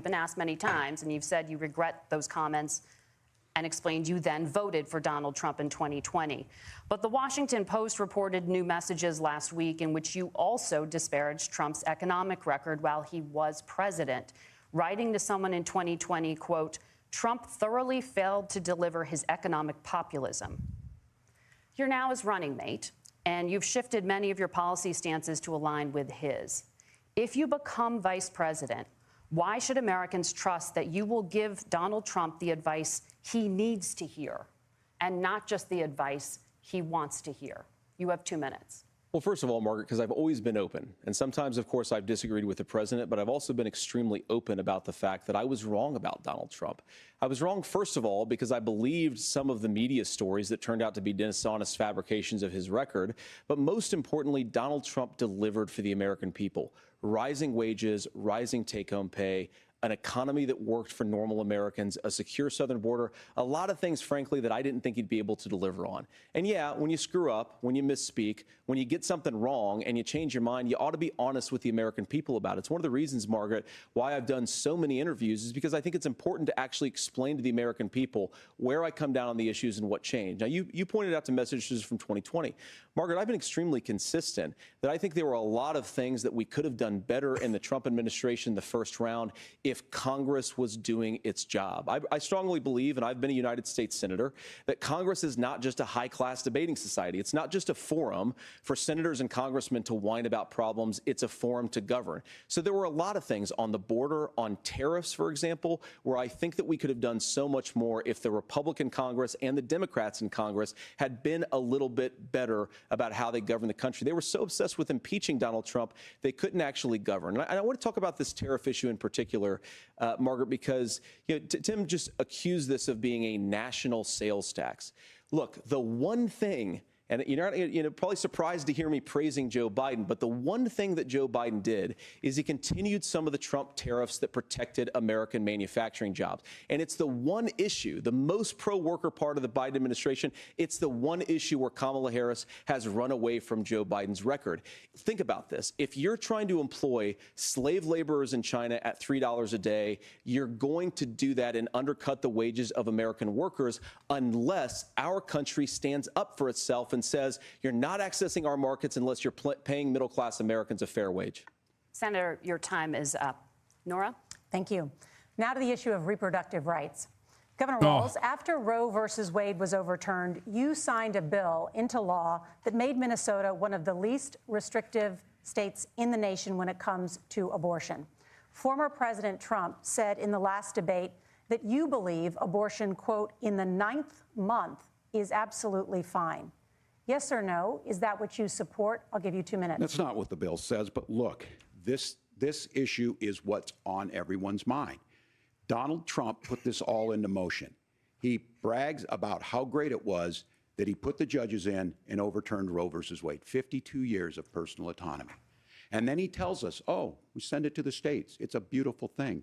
been asked many times, and you've said you regret those comments and explained you then voted for Donald Trump in 2020. But the Washington Post reported new messages last week in which you also disparaged Trump's economic record while he was president, writing to someone in 2020, quote, Trump thoroughly failed to deliver his economic populism. You're now his running mate, and you've shifted many of your policy stances to align with his. If you become vice president, why should Americans trust that you will give Donald Trump the advice he needs to hear and not just the advice he wants to hear? You have 2 minutes. Well, first of all, Margaret, because I've always been open. And sometimes, of course, I've disagreed with the president, but I've also been extremely open about the fact that I was wrong about Donald Trump. I was wrong, first of all, because I believed some of the media stories that turned out to be dishonest fabrications of his record. But most importantly, Donald Trump delivered for the American people. Rising wages, rising take-home pay, an economy that worked for normal Americans, a secure southern border, a lot of things, frankly, that I didn't think he'd be able to deliver on. And yeah, when you screw up, when you misspeak, when you get something wrong and you change your mind, you ought to be honest with the American people about it. It's one of the reasons, Margaret, why I've done so many interviews is because I think it's important to actually explain to the American people where I come down on the issues and what changed. Now, you pointed out to messages from 2020. Margaret, I've been extremely consistent that I think there were a lot of things that we could have done better in the Trump administration the first round if Congress was doing its job. I strongly believe, and I've been a United States Senator, that Congress is not just a high-class debating society. It's not just a forum for senators and congressmen to whine about problems. It's a forum to govern. So there were a lot of things on the border, on tariffs, for example, where I think that we could have done so much more if the Republican Congress and the Democrats in Congress had been a little bit better about how they govern the country. They were so obsessed with impeaching Donald Trump, they couldn't actually govern. And I want to talk about this tariff issue in particular, Margaret, because Tim just accused this of being a national sales tax. Look, the one thing, and you're probably surprised to hear me praising Joe Biden, but the one thing that Joe Biden did is he continued some of the Trump tariffs that protected American manufacturing jobs. And it's the one issue, the most pro-worker part of the Biden administration, it's the one issue where Kamala Harris has run away from Joe Biden's record. Think about this. If you're trying to employ slave laborers in China at $3 a day, you're going to do that and undercut the wages of American workers unless our country stands up for itself and says you're not accessing our markets unless you're paying middle-class Americans a fair wage. Senator, your time is up. Nora? Thank you. Now to the issue of reproductive rights. Governor Walz, after Roe versus Wade was overturned, you signed a bill into law that made Minnesota one of the least restrictive states in the nation when it comes to abortion. Former President Trump said in the last debate that you believe abortion, quote, in the 9th month is absolutely fine. Yes or no? Is that what you support? I'll give you 2 minutes. That's not what the bill says, but look, this issue is what's on everyone's mind. Donald Trump put this all into motion. He brags about how great it was that he put the judges in and overturned Roe versus Wade, 52 years of personal autonomy. And then he tells us, oh, we send it to the states. It's a beautiful thing.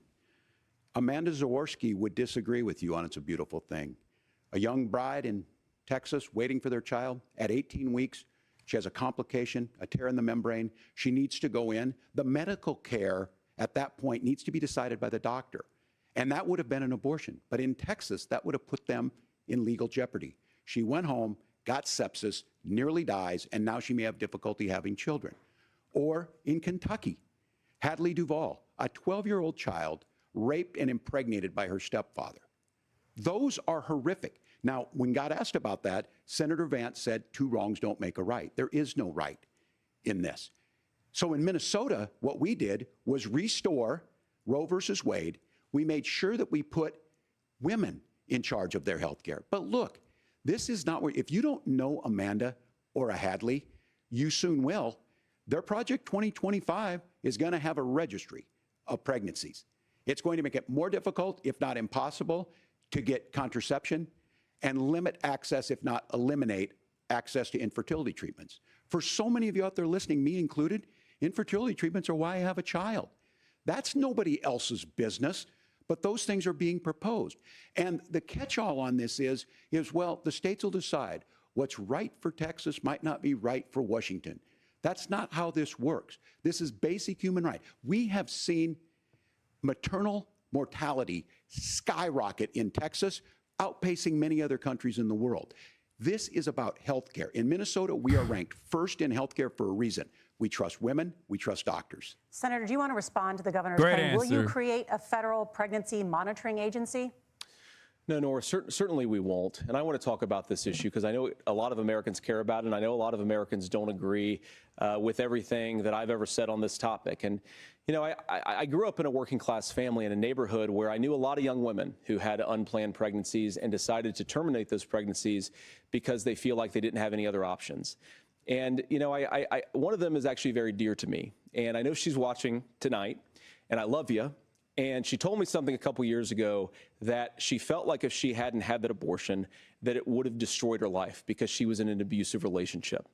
Amanda Zaworski would disagree with you on it's a beautiful thing. A young bride in Texas waiting for their child at 18 weeks. She has a complication, a tear in the membrane. She needs to go in. The medical care at that point needs to be decided by the doctor. And that would have been an abortion. But in Texas, that would have put them in legal jeopardy. She went home, got sepsis, nearly dies, and now she may have difficulty having children. Or in Kentucky, Hadley Duvall, a 12-year-old child raped and impregnated by her stepfather. Those are horrific. Now, when God asked about that, Senator Vance said, 2 wrongs don't make a right. There is no right in this. So in Minnesota, what we did was restore Roe versus Wade. We made sure that we put women in charge of their health care. But look, this is not where, if you don't know Amanda or a Hadley, you soon will. Their Project 2025 is going to have a registry of pregnancies. It's going to make it more difficult, if not impossible, to get contraception and limit access, if not eliminate access to infertility treatments. For so many of you out there listening, me included, infertility treatments are why I have a child. That's nobody else's business, but those things are being proposed. And the catch-all on this is, well, the states will decide what's right for Texas might not be right for Washington. That's not how this works. This is basic human right. We have seen maternal mortality skyrocket in Texas, outpacing many other countries in the world. This is about health care. In Minnesota, we are ranked first in health care for a reason. We trust women, we trust doctors. Senator, do you want to respond to the governor's Great claim? Will you answer. create a federal pregnancy monitoring agency? No, Nora, certainly we won't. And I want to talk about this issue because I know a lot of Americans care about it, and I know a lot of Americans don't agree with everything that I've ever said on this topic. And, you know, I grew up in a working class family in a neighborhood where I knew a lot of young women who had unplanned pregnancies and decided to terminate those pregnancies because they feel like they didn't have any other options. And, you know, one of them is actually very dear to me. And I know she's watching tonight, and I love you. And she told me something a couple years ago that she felt like if she hadn't had that abortion, that it would have destroyed her life because she was in an abusive relationship.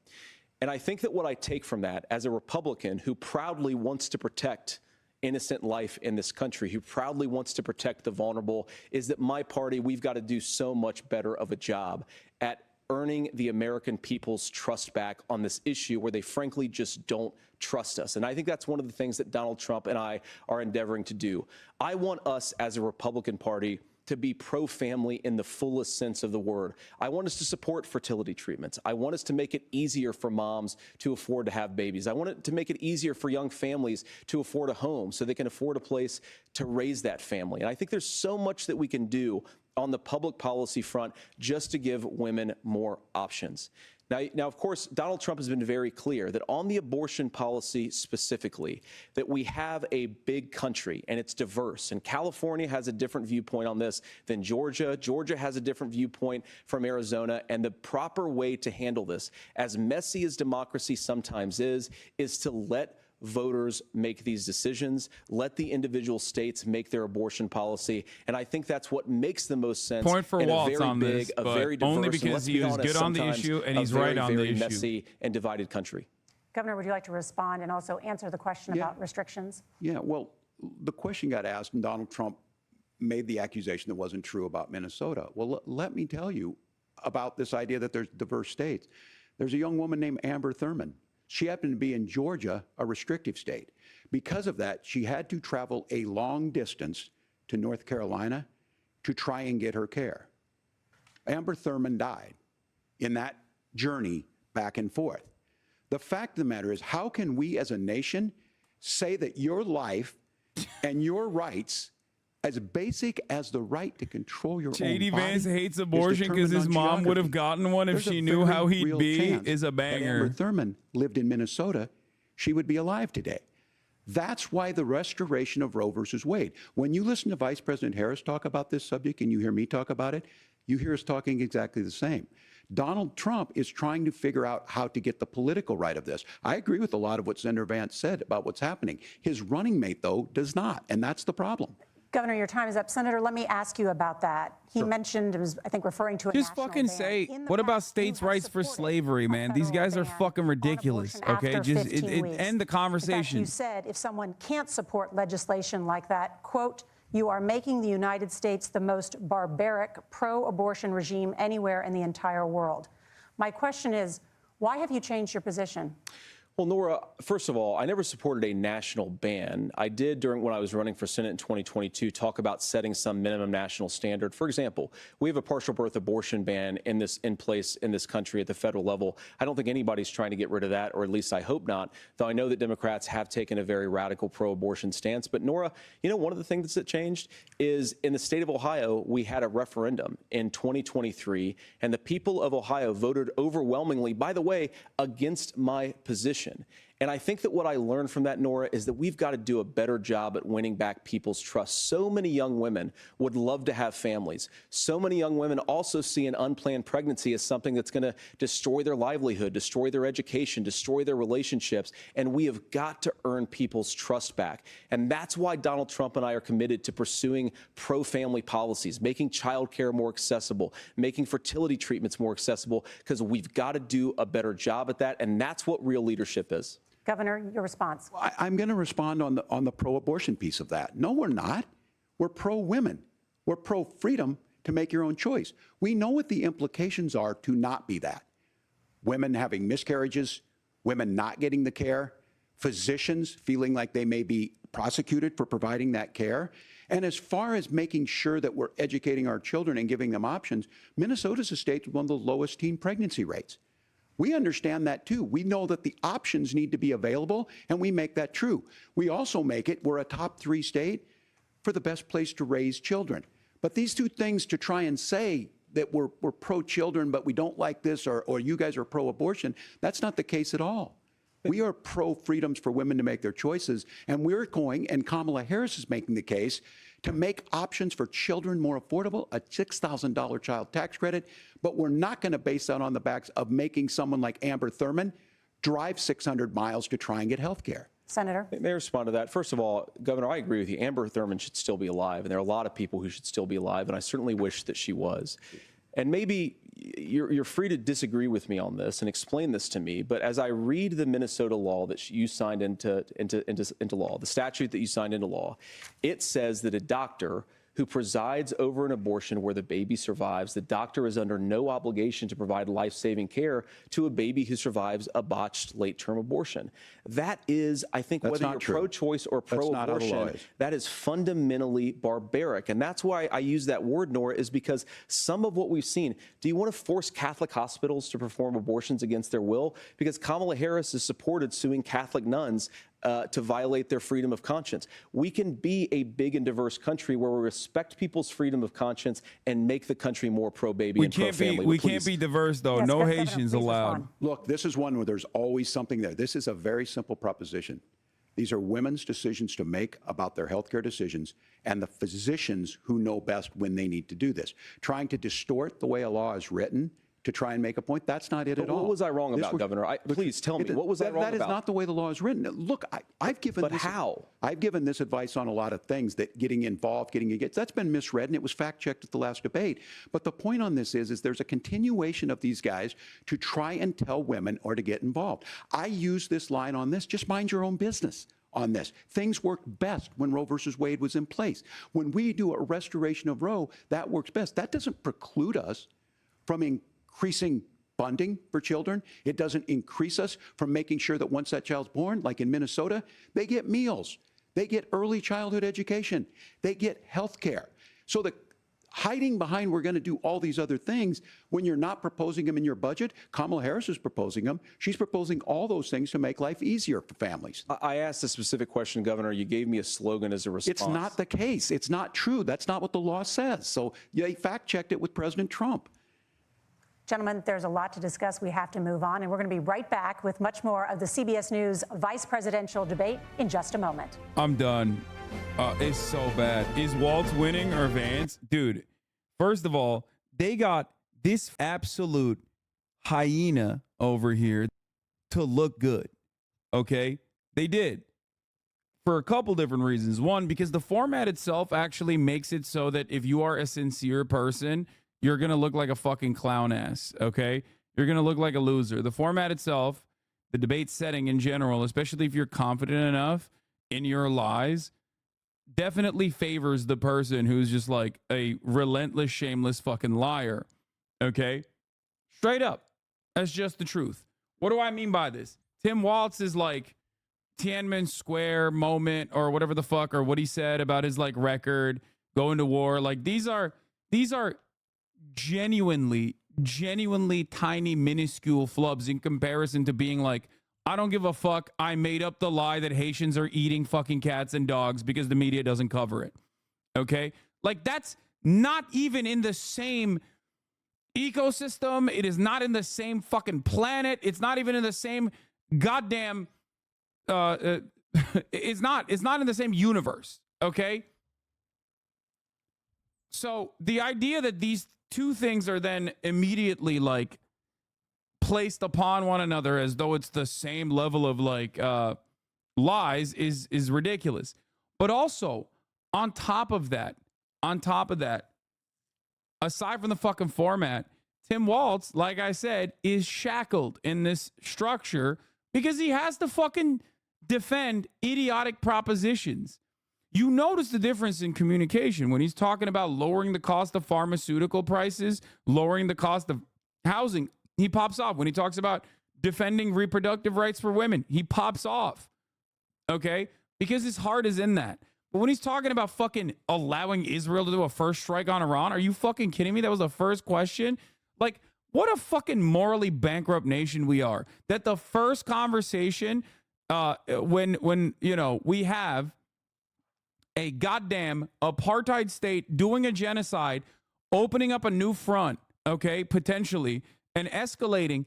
And I think that what I take from that as a Republican who proudly wants to protect innocent life in this country, who proudly wants to protect the vulnerable, is that my party, we've got to do so much better of a job at earning the American people's trust back on this issue where they frankly just don't trust us. And I think that's one of the things that Donald Trump and I are endeavoring to do. I want us as a Republican Party to be pro-family in the fullest sense of the word. I want us to support fertility treatments. I want us to make it easier for moms to afford to have babies. I want it to make it easier for young families to afford a home so they can afford a place to raise that family. And I think there's so much that we can do on the public policy front just to give women more options. Now, of course, Donald Trump has been very clear that on the abortion policy specifically, that we have a big country and it's diverse. And California has a different viewpoint on this than Georgia. Georgia has a different viewpoint from Arizona. And the proper way to handle this, as messy as democracy sometimes is to let voters make these decisions, let the individual states make their abortion policy. And I think that's what makes the most sense. Point for in Walz a very on big, this, a but very diverse, only and because let's he be is honest, good on the sometimes issue and a he's right on the very issue. messy and divided country. Governor, would you like to respond and also answer the question about restrictions? Yeah, well, the question got asked, and Donald Trump made the accusation that wasn't true about Minnesota. Well, let me tell you about this idea that there's diverse states. There's a young woman named Amber Thurman. She happened to be in Georgia, a restrictive state. Because of that, she had to travel a long distance to North Carolina to try and get her care. Amber Thurman died in that journey back and forth. The fact of the matter is, how can we as a nation say that your life and your rights, as basic as the right to control your own body, Vance hates is abortion because his determined mom on would have geography? gotten one if There's a she knew very how he'd real be chance is a that banger. Amber Thurman lived in Minnesota, she would be alive today. That's why the restoration of Roe versus Wade. When you listen to Vice President Harris talk about this subject and you hear me talk about it, you hear us talking exactly the same. Donald Trump is trying to figure out how to get the political right of this. I agree with a lot of what Senator Vance said about what's happening. His running mate, though, does not, and that's the problem. Governor, your time is up. Senator, let me ask you about that. He mentioned, it was, I think, referring to a Just national fucking ban. say, In the what about past, you states' have rights for supported slavery, a man? These federal guys are ban fucking on ridiculous, abortion okay? after Just 15 weeks. end the conversation. In fact, you said if someone can't support legislation like that, quote, you are making the United States the most barbaric pro-abortion regime anywhere in the entire world. My question is, why have you changed your position? Well, Nora, first of all, I never supported a national ban. I did when I was running for Senate in 2022 talk about setting some minimum national standard. For example, we have a partial birth abortion ban in place in this country at the federal level. I don't think anybody's trying to get rid of that, or at least I hope not, though I know that Democrats have taken a very radical pro-abortion stance. But Nora, you know, one of the things that changed is in the state of Ohio, we had a referendum in 2023, and the people of Ohio voted overwhelmingly, by the way, against my position. And I think that what I learned from that, Nora, is that we've got to do a better job at winning back people's trust. So many young women would love to have families. So many young women also see an unplanned pregnancy as something that's going to destroy their livelihood, destroy their education, destroy their relationships. And we have got to earn people's trust back. And that's why Donald Trump and I are committed to pursuing pro-family policies, making childcare more accessible, making fertility treatments more accessible, because we've got to do a better job at that. And that's what real leadership is. Governor, your response. I'm going to respond on the pro-abortion piece of that. No, we're not. We're pro-women. We're pro-freedom to make your own choice. We know what the implications are to not be that. Women having miscarriages, women not getting the care, physicians feeling like they may be prosecuted for providing that care. And as far as making sure that we're educating our children and giving them options, Minnesota's a state with one of the lowest teen pregnancy rates. We understand that too. We know that the options need to be available, and we make that true. We also make it, we're a top 3 state for the best place to raise children. But these two things, to try and say that we're pro-children, but we don't like this, or you guys are pro-abortion, that's not the case at all. We are pro-freedoms for women to make their choices, and we're going, and Kamala Harris is making the case, to make options for children more affordable, a $6,000 child tax credit, but we're not going to base that on the backs of making someone like Amber Thurman drive 600 miles to try and get health care. Senator? May I respond to that? First of all, Governor, I agree with you. Amber Thurman should still be alive, and there are a lot of people who should still be alive, and I certainly wish that she was. And maybe you're free to disagree with me on this and explain this to me, but as I read the Minnesota law that you signed into law, the statute that you signed into law, it says that a doctor who presides over an abortion where the baby survives, the doctor is under no obligation to provide life-saving care to a baby who survives a botched late-term abortion. That is, I think, That's whether you're true. pro-choice or pro-abortion, that is fundamentally barbaric. And that's why I use that word, Nora, is because some of what we've seen, do you want to force Catholic hospitals to perform abortions against their will? Because Kamala Harris has supported suing Catholic nuns to violate their freedom of conscience. We can be a big and diverse country where we respect people's freedom of conscience and make the country more pro-baby and pro-family. We can't be diverse, though. Yes, no Governor, Haitians please allowed. respond. Look, this is one where there's always something there. This is a very simple proposition. These are women's decisions to make about their healthcare decisions, and the physicians who know best when they need to do this. Trying to distort the way a law is written to try and make a point, that's not it at all. What was I wrong about, Governor? Please tell me, what was I wrong about? That is not the way the law is written. Look, I've given But how? I've given this advice on a lot of things, that getting involved, getting engaged, that's been misread, and it was fact-checked at the last debate. But the point on this is there's a continuation of these guys to try and tell women or to get involved. I use this line on this, just mind your own business on this. Things worked best when Roe versus Wade was in place. When we do a restoration of Roe, that works best. That doesn't preclude us from increasing funding for children. It doesn't increase us from making sure that once that child's born, like in Minnesota, they get meals, they get early childhood education, they get health care. So the hiding behind we're going to do all these other things when you're not proposing them in your budget, Kamala Harris is proposing them. She's proposing all those things to make life easier for families. I asked a specific question, Governor. You gave me a slogan as a response. It's not the case. It's not true. That's not what the law says. So they fact-checked it with President Trump. Gentlemen, there's a lot to discuss. We have to move on, and we're going to be right back with much more of the CBS News vice presidential debate in just a moment. I'm done. It's so bad. Is Walz winning or Vance? Dude, first of all, they got this absolute hyena over here to look good. Okay? They did. For a couple different reasons. One, because the format itself actually makes it so that if you are a sincere person, you're going to look like a fucking clown ass, okay? You're going to look like a loser. The format itself, the debate setting in general, especially if you're confident enough in your lies, definitely favors the person who's just like a relentless, shameless fucking liar, okay? Straight up. That's just the truth. What do I mean by this? Tim Walz's like Tiananmen Square moment or whatever the fuck, or what he said about his like record going to war. Like these are genuinely tiny, minuscule flubs in comparison to being like, I don't give a fuck. I made up the lie that Haitians are eating fucking cats and dogs because the media doesn't cover it. Okay? Like that's not even in the same ecosystem. It is not in the same fucking planet. It's not even in the same goddamn it's not in the same universe. Okay? So the idea that these two things are then immediately like placed upon one another as though it's the same level of like lies is ridiculous. But also on top of that, aside from the fucking format, Tim Walz, like I said, is shackled in this structure because he has to fucking defend idiotic propositions. You notice the difference in communication when he's talking about lowering the cost of pharmaceutical prices, lowering the cost of housing. He pops off. When he talks about defending reproductive rights for women, he pops off. Okay? Because his heart is in that. But when he's talking about fucking allowing Israel to do a first strike on Iran, are you fucking kidding me? That was the first question. Like, what a fucking morally bankrupt nation we are. That the first conversation when you know, we have a goddamn apartheid state doing a genocide, opening up a new front, okay, potentially, and escalating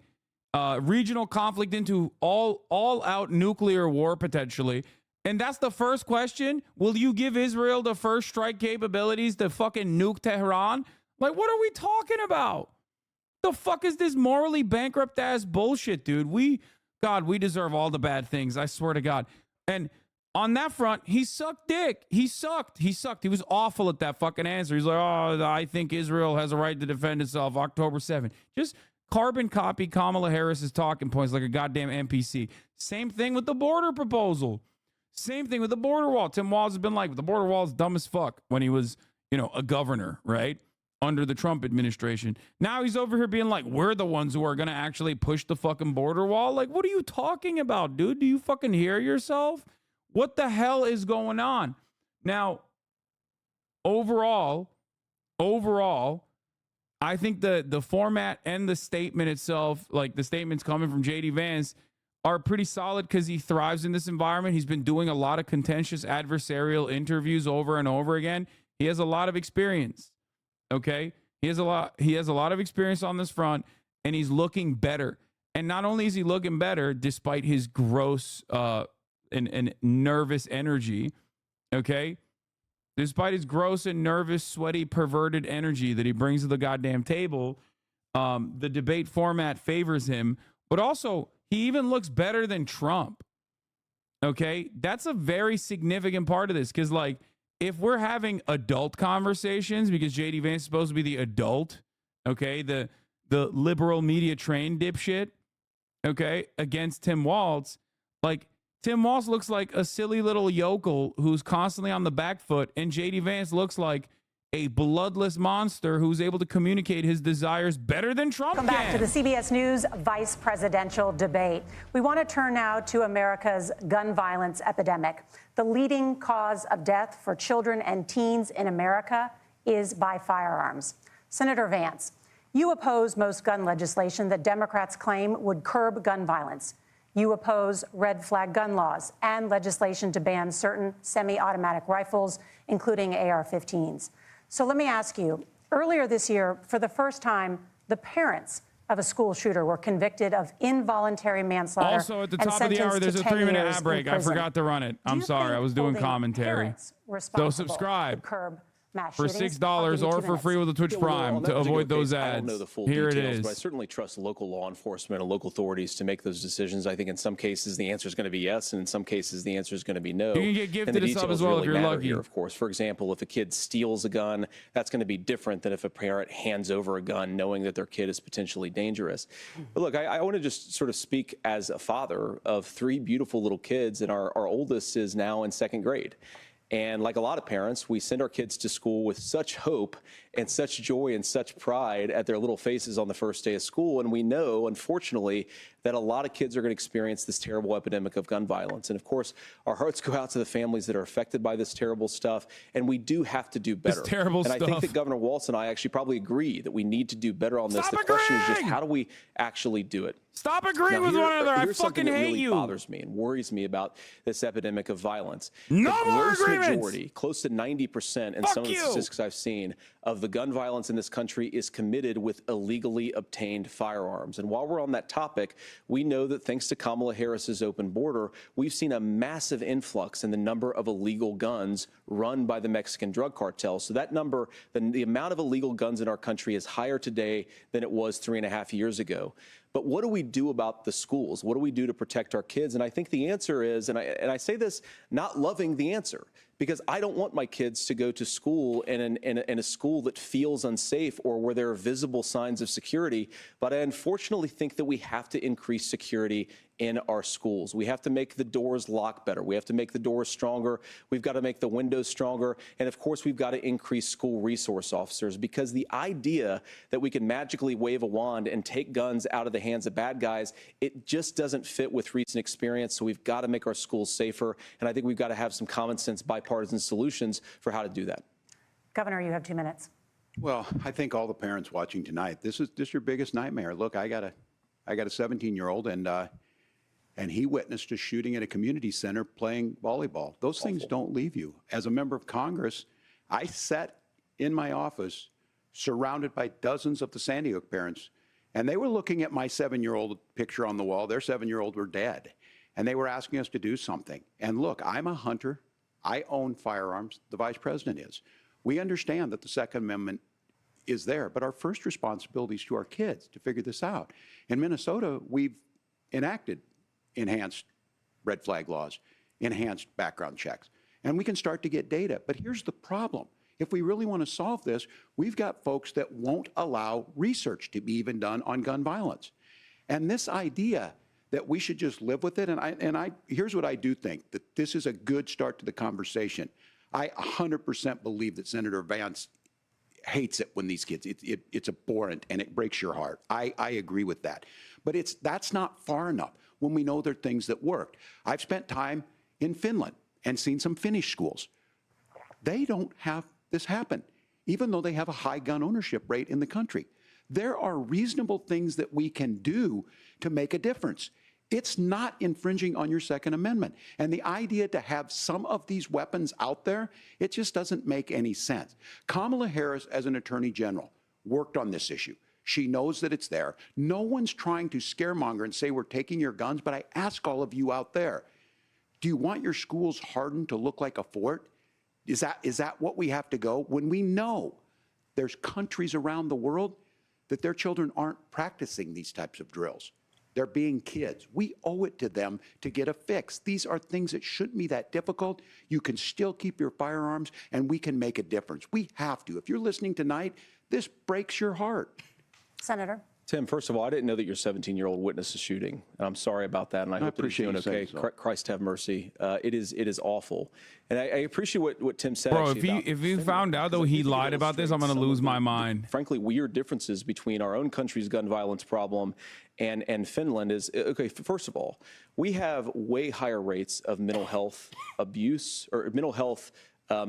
regional conflict into all-out nuclear war, potentially. And that's the first question. Will you give Israel the first strike capabilities to fucking nuke Tehran? Like, what are we talking about? The fuck is this morally bankrupt-ass bullshit, dude? We deserve all the bad things, I swear to God. And on that front, he sucked dick. He sucked. He was awful at that fucking answer. He's like, oh, I think Israel has a right to defend itself October 7th. Just carbon copy Kamala Harris's talking points like a goddamn NPC. Same thing with the border proposal. Same thing with the border wall. Tim Walz has been like, the border wall is dumb as fuck when he was, you know, a governor, right? Under the Trump administration. Now he's over here being like, we're the ones who are going to actually push the fucking border wall. Like, what are you talking about, dude? Do you fucking hear yourself? What the hell is going on? Now, overall, I think the format and the statement itself, like the statements coming from jdvance, are pretty solid because he thrives in this environment. He's been doing a lot of contentious adversarial interviews over and over again. He has a lot of experience. Okay? He has a lot of experience on this front, and he's looking better. And not only is he looking better, despite his gross and nervous energy, okay? Despite his gross and nervous, sweaty, perverted energy that he brings to the goddamn table, the debate format favors him. But also, he even looks better than Trump, okay? That's a very significant part of this because, like, if we're having adult conversations, because jdvance is supposed to be the adult, okay, the liberal media trained dipshit, okay, against Tim Walz, like, Tim Walz looks like a silly little yokel who's constantly on the back foot, and jdvance looks like a bloodless monster who's able to communicate his desires better than Trump can. Welcome back to the CBS News vice presidential debate. We want to turn now to America's gun violence epidemic. The leading cause of death for children and teens in America is by firearms. Senator Vance, you oppose most gun legislation that Democrats claim would curb gun violence. You oppose red flag gun laws and legislation to ban certain semi-automatic rifles, including AR-15s. So let me ask you, earlier this year, for the first time, the parents of a school shooter were convicted of involuntary manslaughter. Also, at the top of the hour, there's a 3-minute ad break. I forgot to run it. I'm sorry. I was doing commentary. So subscribe for $6 or for free with a Twitch Prime to avoid those ads. I don't know the full Here details, it is. but I certainly trust local law enforcement and local authorities to make those decisions. I think in some cases the answer is going to be yes, and in some cases the answer is going to be no. You can get gifted a sub as well if you're lucky. Here, of course. For example, if a kid steals a gun, that's going to be different than if a parent hands over a gun knowing that their kid is potentially dangerous. But look, I want to just sort of speak as a father of 3 beautiful little kids, and our oldest is now in 2nd grade. And like a lot of parents, we send our kids to school with such hope and such joy and such pride at their little faces on the first day of school. And we know, unfortunately, that a lot of kids are going to experience this terrible epidemic of gun violence. And of course, our hearts go out to the families that are affected by this terrible stuff. And we do have to do better. This terrible and stuff. I think that Governor Walz and I actually probably agree that we need to do better on this. Stop the question is just, agreeing! how do we actually do it? Stop agreeing with one another. I fucking that hate really you. Bothers me and worries me about this epidemic of violence. No the more gross agreements. majority, close to 90% in Fuck some of the you. statistics I've seen, of the gun violence in this country is committed with illegally obtained firearms. And while we're on that topic, we know that thanks to Kamala Harris's open border, we've seen a massive influx in the number of illegal guns run by the Mexican drug cartel. So that number, the amount of illegal guns in our country is higher today than it was 3.5 years ago. But what do we do about the schools? What do we do to protect our kids? And I think the answer is, and I say this not loving the answer, because I don't want my kids to go to school in a school that feels unsafe or where there are visible signs of security. But I unfortunately think that we have to increase security in our schools. We have to make the doors lock better. We have to make the doors stronger. We've got to make the windows stronger. And of course, we've got to increase school resource officers, because the idea that we can magically wave a wand and take guns out of the hands of bad guys, it just doesn't fit with recent experience. So we've got to make our schools safer. And I think we've got to have some common sense bipartisan solutions for how to do that. Governor, you have 2 minutes. Well, I think all the parents watching tonight, this is your biggest nightmare. Look, I got a 17-year-old, and he witnessed a shooting at a community center playing volleyball. Those things don't leave you. As a member of Congress, I sat in my office surrounded by dozens of the Sandy Hook parents, and they were looking at my 7-year-old picture on the wall. Their 7-year-old were dead, and they were asking us to do something. And look, I'm a hunter. I own firearms. The vice president is. We understand that the Second Amendment is there, but our first responsibility is to our kids to figure this out. In Minnesota, we've enacted enhanced red flag laws, enhanced background checks, and we can start to get data. But here's the problem. If we really want to solve this, we've got folks that won't allow research to be even done on gun violence. And this idea that we should just live with it, and here's what I do think, that this is a good start to the conversation. I 100% believe that Senator Vance hates it when these kids, it's abhorrent and it breaks your heart. I agree with that. But that's not far enough when we know there are things that worked. I've spent time in Finland and seen some Finnish schools. They don't have this happen, even though they have a high gun ownership rate in the country. There are reasonable things that we can do to make a difference. It's not infringing on your Second Amendment. And the idea to have some of these weapons out there, it just doesn't make any sense. Kamala Harris, as an attorney general, worked on this issue. She knows that it's there. No one's trying to scaremonger and say we're taking your guns, but I ask all of you out there, do you want your schools hardened to look like a fort? Is that what we have to go? When we know there's countries around the world that their children aren't practicing these types of drills. They're being kids. We owe it to them to get a fix. These are things that shouldn't be that difficult. You can still keep your firearms, and we can make a difference. We have to. If you're listening tonight, this breaks your heart. Senator. Tim, first of all, I didn't know that your 17-year-old witnessed a shooting. And I'm sorry about that, and I hope that he's doing okay. Christ have mercy. It is awful. And I appreciate what Tim said. Bro, if you found out, though, he lied about this, I'm going to lose my mind. Frankly, weird differences between our own country's gun violence problem and Finland is, okay, first of all, we have way higher rates of mental health abuse or mental health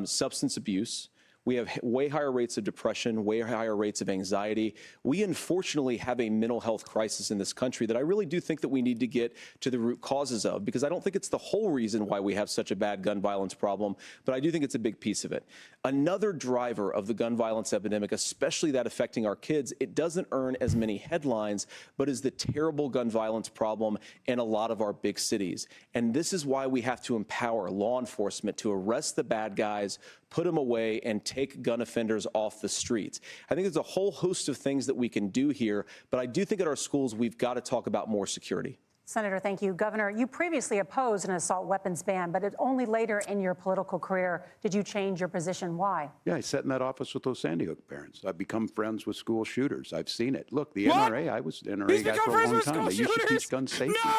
substance abuse. We have way higher rates of depression, way higher rates of anxiety. We unfortunately have a mental health crisis in this country that I really do think that we need to get to the root causes of, because I don't think it's the whole reason why we have such a bad gun violence problem, but I do think it's a big piece of it. Another driver of the gun violence epidemic, especially that affecting our kids, it doesn't earn as many headlines, but is the terrible gun violence problem in a lot of our big cities. And this is why we have to empower law enforcement to arrest the bad guys, put them away, and take gun offenders off the streets. I think there's a whole host of things that we can do here, but I do think at our schools we've got to talk about more security. Senator, thank you. Governor, you previously opposed an assault weapons ban, but only later in your political career did you change your position. Why? Yeah, I sat in that office with those Sandy Hook parents. I've become friends with school shooters. I've seen it. Look, the What? NRA, I was He's NRA guy become for a friends long with time. school They used to shooters? teach gun safety. No!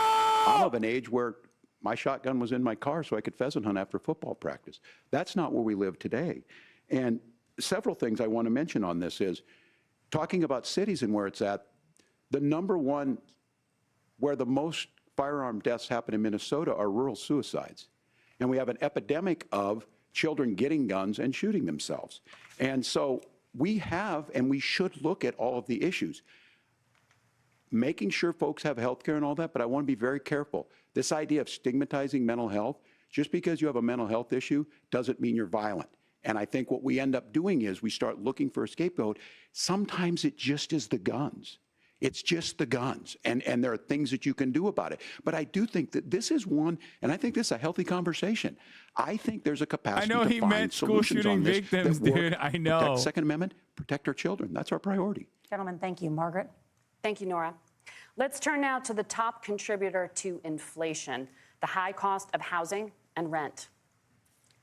I'm of an age where my shotgun was in my car so I could pheasant hunt after football practice. That's not where we live today. And several things I want to mention on this is, talking about cities and where it's at, the number one where the most firearm deaths happen in Minnesota are rural suicides. And we have an epidemic of children getting guns and shooting themselves. And so we have, and we should look at all of the issues, making sure folks have health care and all that, but I want to be very careful. This idea of stigmatizing mental health, just because you have a mental health issue doesn't mean you're violent. And I think what we end up doing is we start looking for a scapegoat. Sometimes it just is the guns. It's just the guns, and there are things that you can do about it. But I do think that this is one, and I think this is a healthy conversation. I think there's a capacity I know to he find meant school solutions shooting on this victims, that work, dude. I know. Protect Second Amendment, protect our children. That's our priority. Gentlemen, thank you. Margaret? Thank you, Nora. Let's turn now to the top contributor to inflation, the high cost of housing and rent.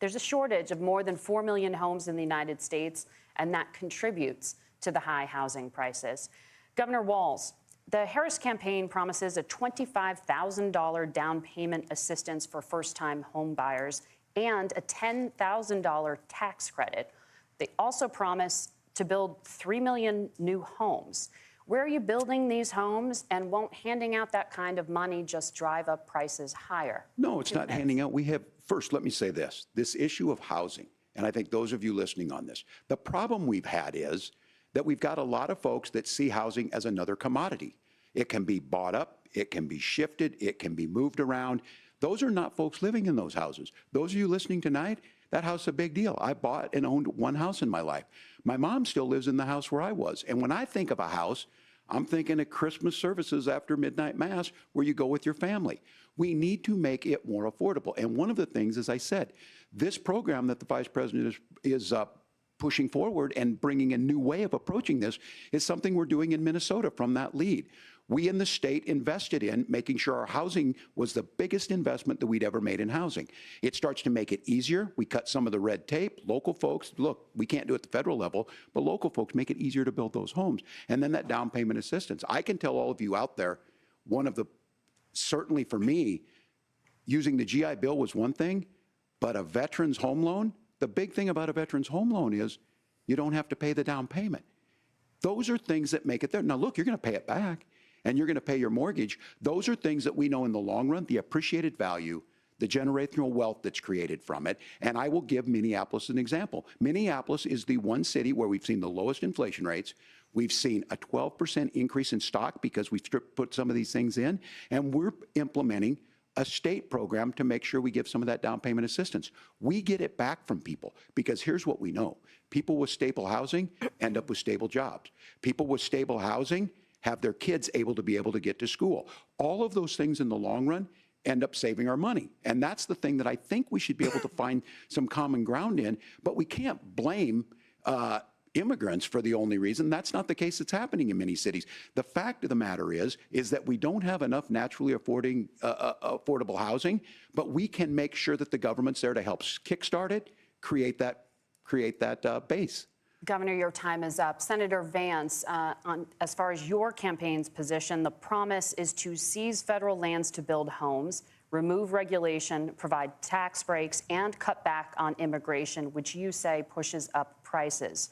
There's a shortage of more than 4 million homes in the United States, and that contributes to the high housing prices. Governor Walz, the Harris campaign promises a $25,000 down payment assistance for first-time home buyers and a $10,000 tax credit. They also promise to build 3 million new homes. Where are you building these homes, and won't handing out that kind of money just drive up prices higher? No, it's not handing out. We have, first, let me say this issue of housing, and I think those of you listening on this, the problem we've had is that we've got a lot of folks that see housing as another commodity. It can be bought up, it can be shifted, it can be moved around. Those are not folks living in those houses. Those of you listening tonight, that house is a big deal. I bought and owned one house in my life. My mom still lives in the house where I was. And when I think of a house, I'm thinking of Christmas services after midnight mass where you go with your family. We need to make it more affordable. And one of the things, as I said, this program that the Vice President is pushing forward and bringing a new way of approaching this is something we're doing in Minnesota from that lead. We in the state invested in making sure our housing was the biggest investment that we'd ever made in housing. It starts to make it easier. We cut some of the red tape. Local folks, look, we can't do it at the federal level, but local folks make it easier to build those homes. And then that down payment assistance. I can tell all of you out there, one of the, certainly for me, using the GI Bill was one thing, but a veteran's home loan, the big thing about a veteran's home loan is you don't have to pay the down payment. Those are things that make it there. Now, look, you're going to pay it back, and you're going to pay your mortgage. Those are things that we know in the long run, the appreciated value, the generational wealth that's created from it. And I will give Minneapolis an example. Minneapolis is the one city where we've seen the lowest inflation rates. We've seen a 12% increase in stock because we've put some of these things in, and we're implementing a state program to make sure we give some of that down payment assistance. We get it back from people because here's what we know. People with stable housing end up with stable jobs. People with stable housing have their kids able to get to school. All of those things in the long run end up saving our money. And that's the thing that I think we should be able to find some common ground in, but we can't blame immigrants for the only reason. That's not the case that's happening in many cities. The fact of the matter is that we don't have enough naturally affordable housing, but we can make sure that the government's there to help kickstart it, create that base. Governor, your time is up. Senator Vance, as far as your campaign's position, the promise is to seize federal lands to build homes, remove regulation, provide tax breaks, and cut back on immigration, which you say pushes up prices.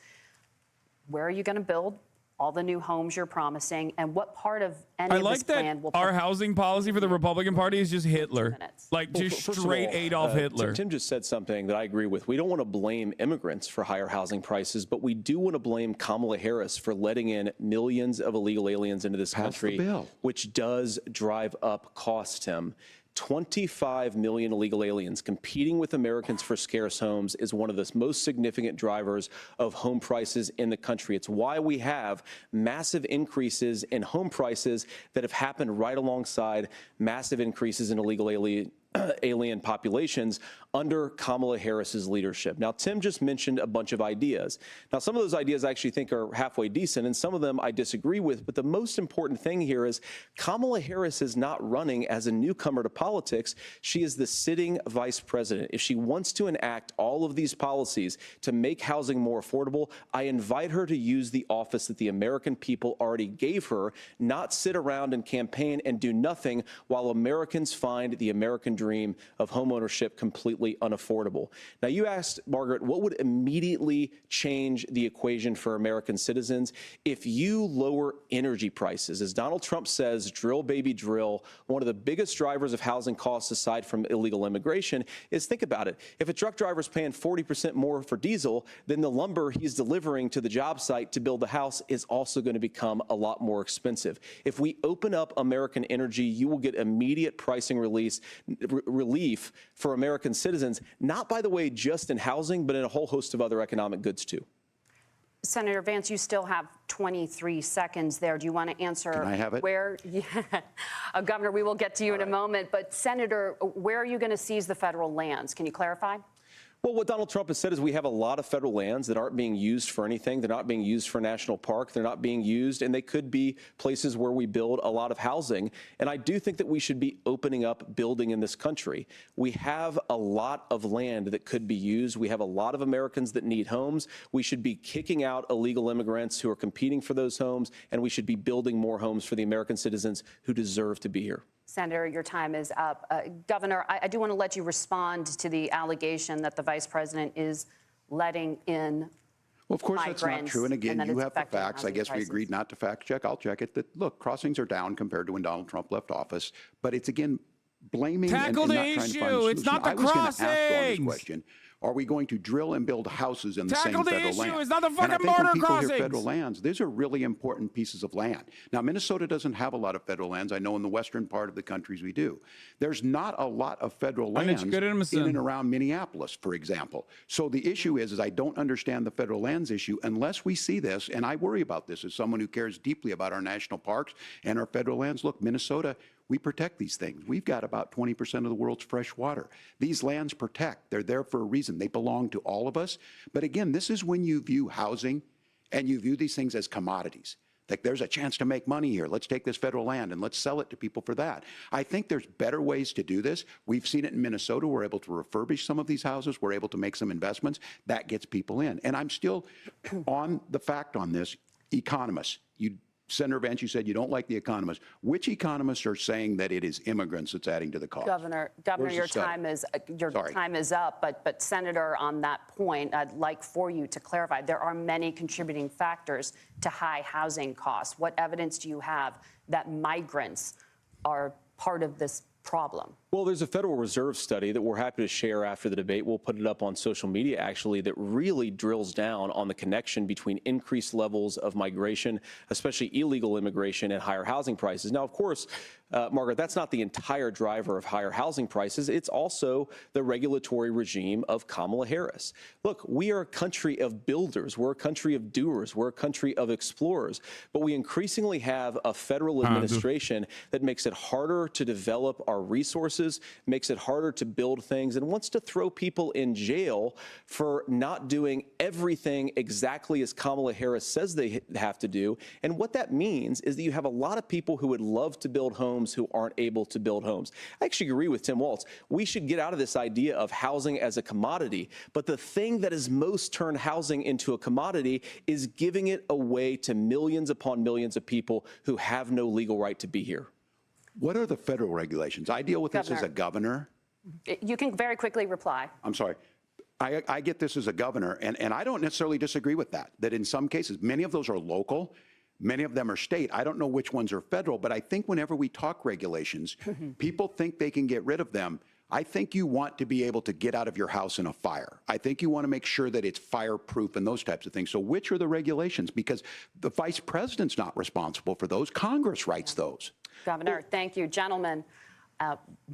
Where are you going to build all the new homes you're promising, and what part of any of this plan will... Our housing policy for the Republican Party is just Hitler. Like, just straight Adolf Hitler. Tim just said something that I agree with. We don't want to blame immigrants for higher housing prices, but we do want to blame Kamala Harris for letting in millions of illegal aliens into this country, which does drive up costs, Tim. 25 million illegal aliens competing with Americans for scarce homes is one of the most significant drivers of home prices in the country. It's why we have massive increases in home prices that have happened right alongside massive increases in illegal alien populations under Kamala Harris's leadership. Now, Tim just mentioned a bunch of ideas. Now, some of those ideas I actually think are halfway decent, and some of them I disagree with. But the most important thing here is Kamala Harris is not running as a newcomer to politics. She is the sitting vice president. If she wants to enact all of these policies to make housing more affordable, I invite her to use the office that the American people already gave her, not sit around and campaign and do nothing while Americans find the American dream dream of homeownership completely unaffordable. Now, you asked, Margaret, what would immediately change the equation for American citizens if you lower energy prices? As Donald Trump says, drill, baby, drill. One of the biggest drivers of housing costs, aside from illegal immigration, is, think about it. If a truck driver's paying 40% more for diesel, then the lumber he's delivering to the job site to build the house is also going to become a lot more expensive. If we open up American energy, you will get immediate pricing relief for American citizens, not, by the way, just in housing, but in a whole host of other economic goods, too. Senator Vance, you still have 23 seconds there. Do you want to answer? Can I have it? Where, yeah. Governor, we will get to you in a moment. But, Senator, where are you going to seize the federal lands? Can you clarify? Well, what Donald Trump has said is we have a lot of federal lands that aren't being used for anything. They're not being used for national park. They're not being used, and they could be places where we build a lot of housing. And I do think that we should be opening up building in this country. We have a lot of land that could be used. We have a lot of Americans that need homes. We should be kicking out illegal immigrants who are competing for those homes, and we should be building more homes for the American citizens who deserve to be here. Senator, your time is up. Governor, I do want to let you respond to the allegation that the vice president is letting in. Well, of course, that's not true. And again, you have the facts. I guess we agreed not to fact check. I'll check it. That, look, crossings are down compared to when Donald Trump left office. But it's, again, blaming Tackle and the not trying to find a issue. solution. It's not the I was going to ask on this crossings. question. Are we going to drill and build houses in the same Tackle the federal issue. land? It's not the And I fucking think when border people hear crossings. federal lands, these are really important pieces of land. Now, Minnesota doesn't have a lot of federal lands. I know in the western part of the countries we do. There's not a lot of federal lands in and around Minneapolis, for example. So the issue is I don't understand the federal lands issue unless we see this, and I worry about this as someone who cares deeply about our national parks and our federal lands. Look, Minnesota, we protect these things. We've got about 20% of the world's fresh water. These lands protect. They're there for a reason. They belong to all of us. But again, this is when you view housing and you view these things as commodities. Like, there's a chance to make money here. Let's take this federal land and let's sell it to people for that. I think there's better ways to do this. We've seen it in Minnesota. We're able to refurbish some of these houses. We're able to make some investments. That gets people in. And I'm still on the fact on this. Economists, Senator Vance, you said you don't like the economists. Which economists are saying that it is immigrants that's adding to the cost? Governor, your time is up. But Senator, on that point, I'd like for you to clarify. There are many contributing factors to high housing costs. What evidence do you have that migrants are part of this problem? Well, there's a Federal Reserve study that we're happy to share after the debate. We'll put it up on social media, actually, that really drills down on the connection between increased levels of migration, especially illegal immigration, and higher housing prices. Now, of course, Margaret, that's not the entire driver of higher housing prices. It's also the regulatory regime of Kamala Harris. Look, we are a country of builders. We're a country of doers. We're a country of explorers. But we increasingly have a federal administration that makes it harder to develop our resources, makes it harder to build things, and wants to throw people in jail for not doing everything exactly as Kamala Harris says they have to do. And what that means is that you have a lot of people who would love to build homes who aren't able to build homes. I actually agree with Tim Walz. We should get out of this idea of housing as a commodity. But the thing that has most turned housing into a commodity is giving it away to millions upon millions of people who have no legal right to be here. What are the federal regulations? I deal with this as a governor. You can very quickly reply. I'm sorry. I get this as a governor, and I don't necessarily disagree with that in some cases, many of those are local, many of them are state. I don't know which ones are federal, but I think whenever we talk regulations, people think they can get rid of them. I think you want to be able to get out of your house in a fire. I think you want to make sure that it's fireproof and those types of things. So which are the regulations? Because the vice president's not responsible for those. Congress writes those. Governor, thank you. Gentlemen,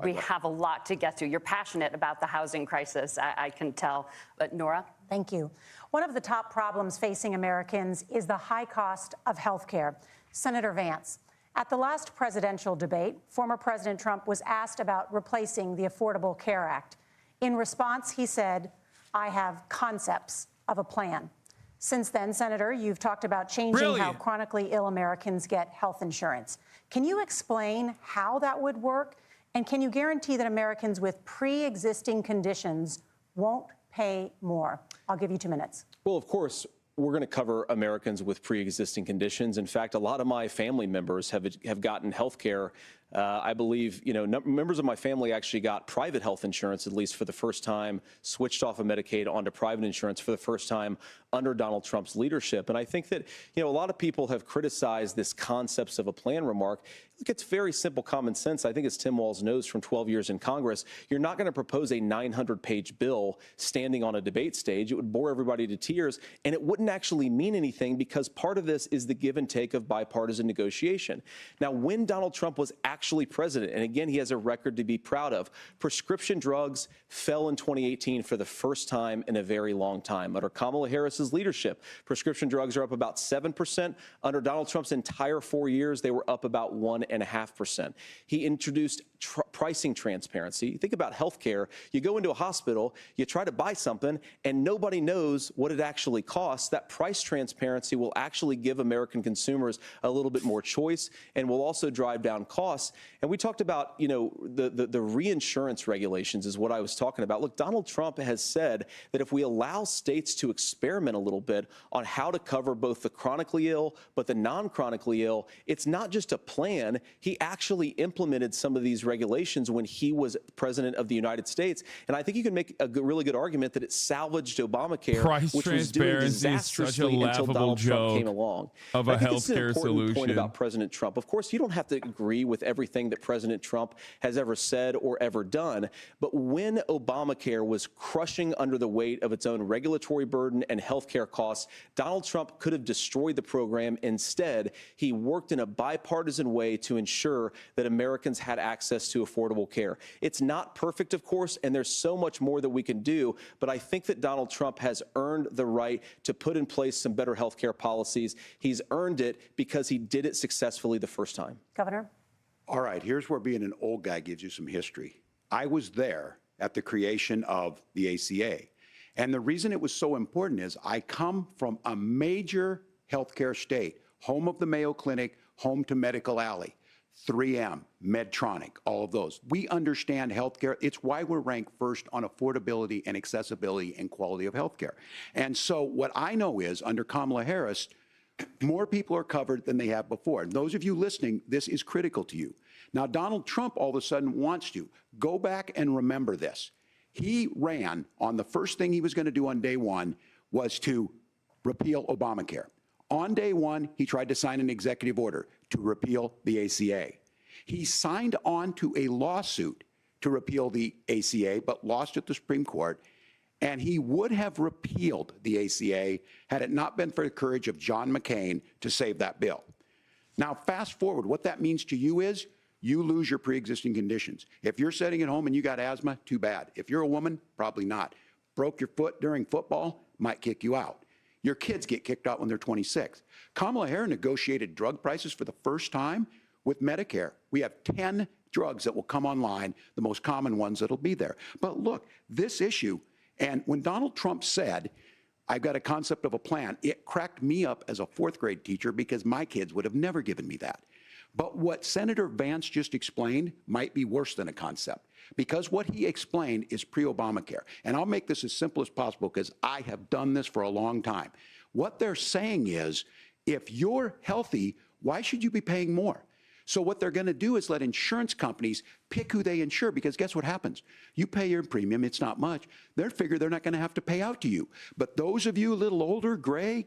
we have a lot to get to. You're passionate about the housing crisis, I can tell. But Nora? Thank you. One of the top problems facing Americans is the high cost of health care. Senator Vance, at the last presidential debate, former President Trump was asked about replacing the Affordable Care Act. In response, he said, "I have concepts of a plan." Since then, Senator, you've talked about changing how chronically ill Americans get health insurance. Can you explain how that would work? And can you guarantee that Americans with pre-existing conditions won't pay more? I'll give you 2 minutes. Well, of course, we're going to cover Americans with pre-existing conditions. In fact, a lot of my family members have gotten health care I believe, members of my family actually got private health insurance, at least for the first time, switched off of Medicaid onto private insurance for the first time under Donald Trump's leadership. And I think that, a lot of people have criticized this concepts of a plan remark. Look, it's very simple common sense. I think as Tim Walz knows from 12 years in Congress, you're not going to propose a 900-page bill standing on a debate stage. It would bore everybody to tears, and it wouldn't actually mean anything because part of this is the give and take of bipartisan negotiation. Now, when Donald Trump was actually president, and again, he has a record to be proud of, prescription drugs fell in 2018 for the first time in a very long time. Under Kamala Harris's leadership, prescription drugs are up about 7%. Under Donald Trump's entire 4 years, they were up about 1.5%. He introduced pricing transparency. Think about healthcare. You go into a hospital, you try to buy something, and nobody knows what it actually costs. That price transparency will actually give American consumers a little bit more choice and will also drive down costs. And we talked about, the reinsurance regulations is what I was talking about. Look, Donald Trump has said that if we allow states to experiment a little bit on how to cover both the chronically ill but the non-chronically ill, it's not just a plan. He actually implemented some of these regulations when he was president of the United States. And I think you can make a really good argument that it salvaged Obamacare, which was doing disastrously until Donald Trump came along. Of a healthcare solution. Point about President Trump. Of course, you don't have to agree with everything that President Trump has ever said or ever done. But when Obamacare was crushing under the weight of its own regulatory burden and healthcare costs, Donald Trump could have destroyed the program. Instead, he worked in a bipartisan way to ensure that Americans had access to affordable care. It's not perfect, of course, and there's so much more that we can do. But I think that Donald Trump has earned the right to put in place some better healthcare policies. He's earned it because he did it successfully the first time. Governor? All right, here's where being an old guy gives you some history. I was there at the creation of the ACA. And the reason it was so important is I come from a major healthcare state, home of the Mayo Clinic, home to Medical Alley, 3M, Medtronic, all of those. We understand healthcare. It's why we're ranked first on affordability and accessibility and quality of healthcare. And so what I know is under Kamala Harris, more people are covered than they have before. And those of you listening, this is critical to you. Now, Donald Trump all of a sudden wants to. Go back and remember this. He ran on the first thing he was going to do on day one was to repeal Obamacare. On day one, he tried to sign an executive order to repeal the ACA. He signed on to a lawsuit to repeal the ACA, but lost at the Supreme Court. And he would have repealed the ACA had it not been for the courage of John McCain to save that bill. Now, fast forward, what that means to you is you lose your pre-existing conditions. If you're sitting at home and you got asthma, too bad. If you're a woman, probably not. Broke your foot during football, might kick you out. Your kids get kicked out when they're 26. Kamala Harris negotiated drug prices for the first time with Medicare. We have 10 drugs that will come online, the most common ones that'll be there. But look, this issue, and when Donald Trump said, I've got a concept of a plan, it cracked me up as a fourth grade teacher because my kids would have never given me that. But what Senator Vance just explained might be worse than a concept because what he explained is pre-Obamacare. And I'll make this as simple as possible because I have done this for a long time. What they're saying is, if you're healthy, why should you be paying more? So what they're going to do is let insurance companies pick who they insure because guess what happens? You pay your premium, it's not much. They figure they're not going to have to pay out to you. But those of you a little older, gray,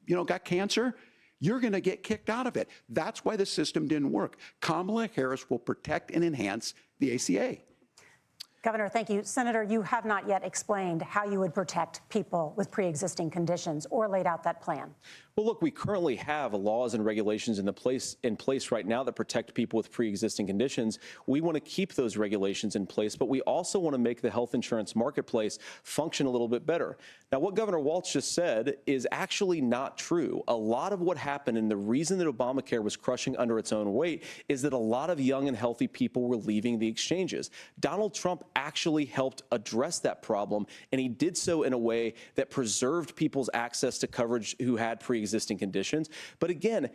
got cancer, you're going to get kicked out of it. That's why the system didn't work. Kamala Harris will protect and enhance the ACA. Governor, thank you. Senator, you have not yet explained how you would protect people with pre-existing conditions or laid out that plan. Well, look, we currently have laws and regulations in place right now that protect people with pre-existing conditions. We want to keep those regulations in place, but we also want to make the health insurance marketplace function a little bit better. Now, what Governor Walz just said is actually not true. A lot of what happened and the reason that Obamacare was crushing under its own weight is that a lot of young and healthy people were leaving the exchanges. Donald Trump actually helped address that problem, and he did so in a way that preserved people's access to coverage who had pre-existing conditions. But again,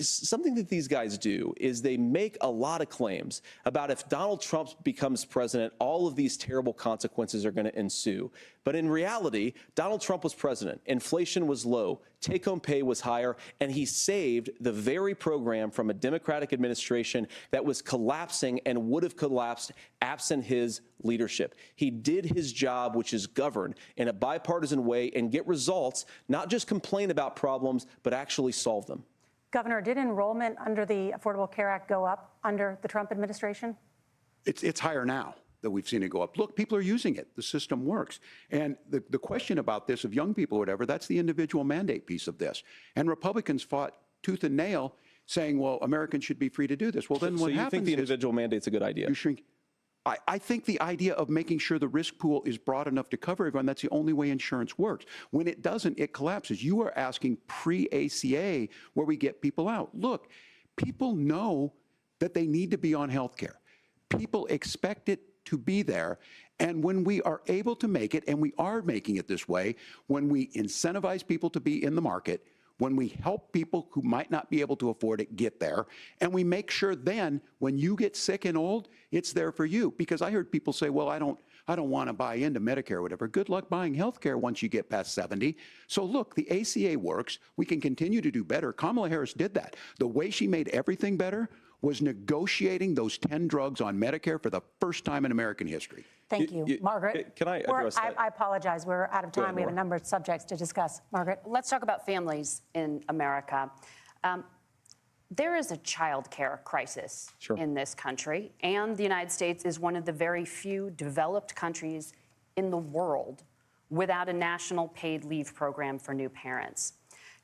something that these guys do is they make a lot of claims about if Donald Trump becomes president, all of these terrible consequences are going to ensue. But in reality, Donald Trump was president. Inflation was low. Take-home pay was higher. And he saved the very program from a Democratic administration that was collapsing and would have collapsed absent his leadership. He did his job, which is govern in a bipartisan way and get results, not just complain about problems, but actually solve them. Governor, did enrollment under the Affordable Care Act go up under the Trump administration? It's higher now that we've seen it go up. Look, people are using it. The system works. And the question about this of young people or whatever, that's the individual mandate piece of this. And Republicans fought tooth and nail saying, well, Americans should be free to do this. Well, then what happens is... So you think the individual mandate's a good idea? You shrink. I think the idea of making sure the risk pool is broad enough to cover everyone, that's the only way insurance works. When it doesn't, it collapses. You are asking pre-ACA where we get people out. Look, people know that they need to be on health care. People expect it to be there. And when we are able to make it, and we are making it this way, when we incentivize people to be in the market, when we help people who might not be able to afford it get there, and we make sure then when you get sick and old, it's there for you. Because I heard people say, well, I don't want to buy into Medicare or whatever. Good luck buying health care once you get past 70. So look, the ACA works. We can continue to do better. Kamala Harris did that. The way she made everything better was negotiating those 10 drugs on Medicare for the first time in American history. Thank you. Margaret. Can I address that? I apologize. We're out of time. Ahead, we have a number of subjects to discuss. Margaret. Let's talk about families in America. There is a childcare crisis in this country, and the United States is one of the very few developed countries in the world without a national paid leave program for new parents.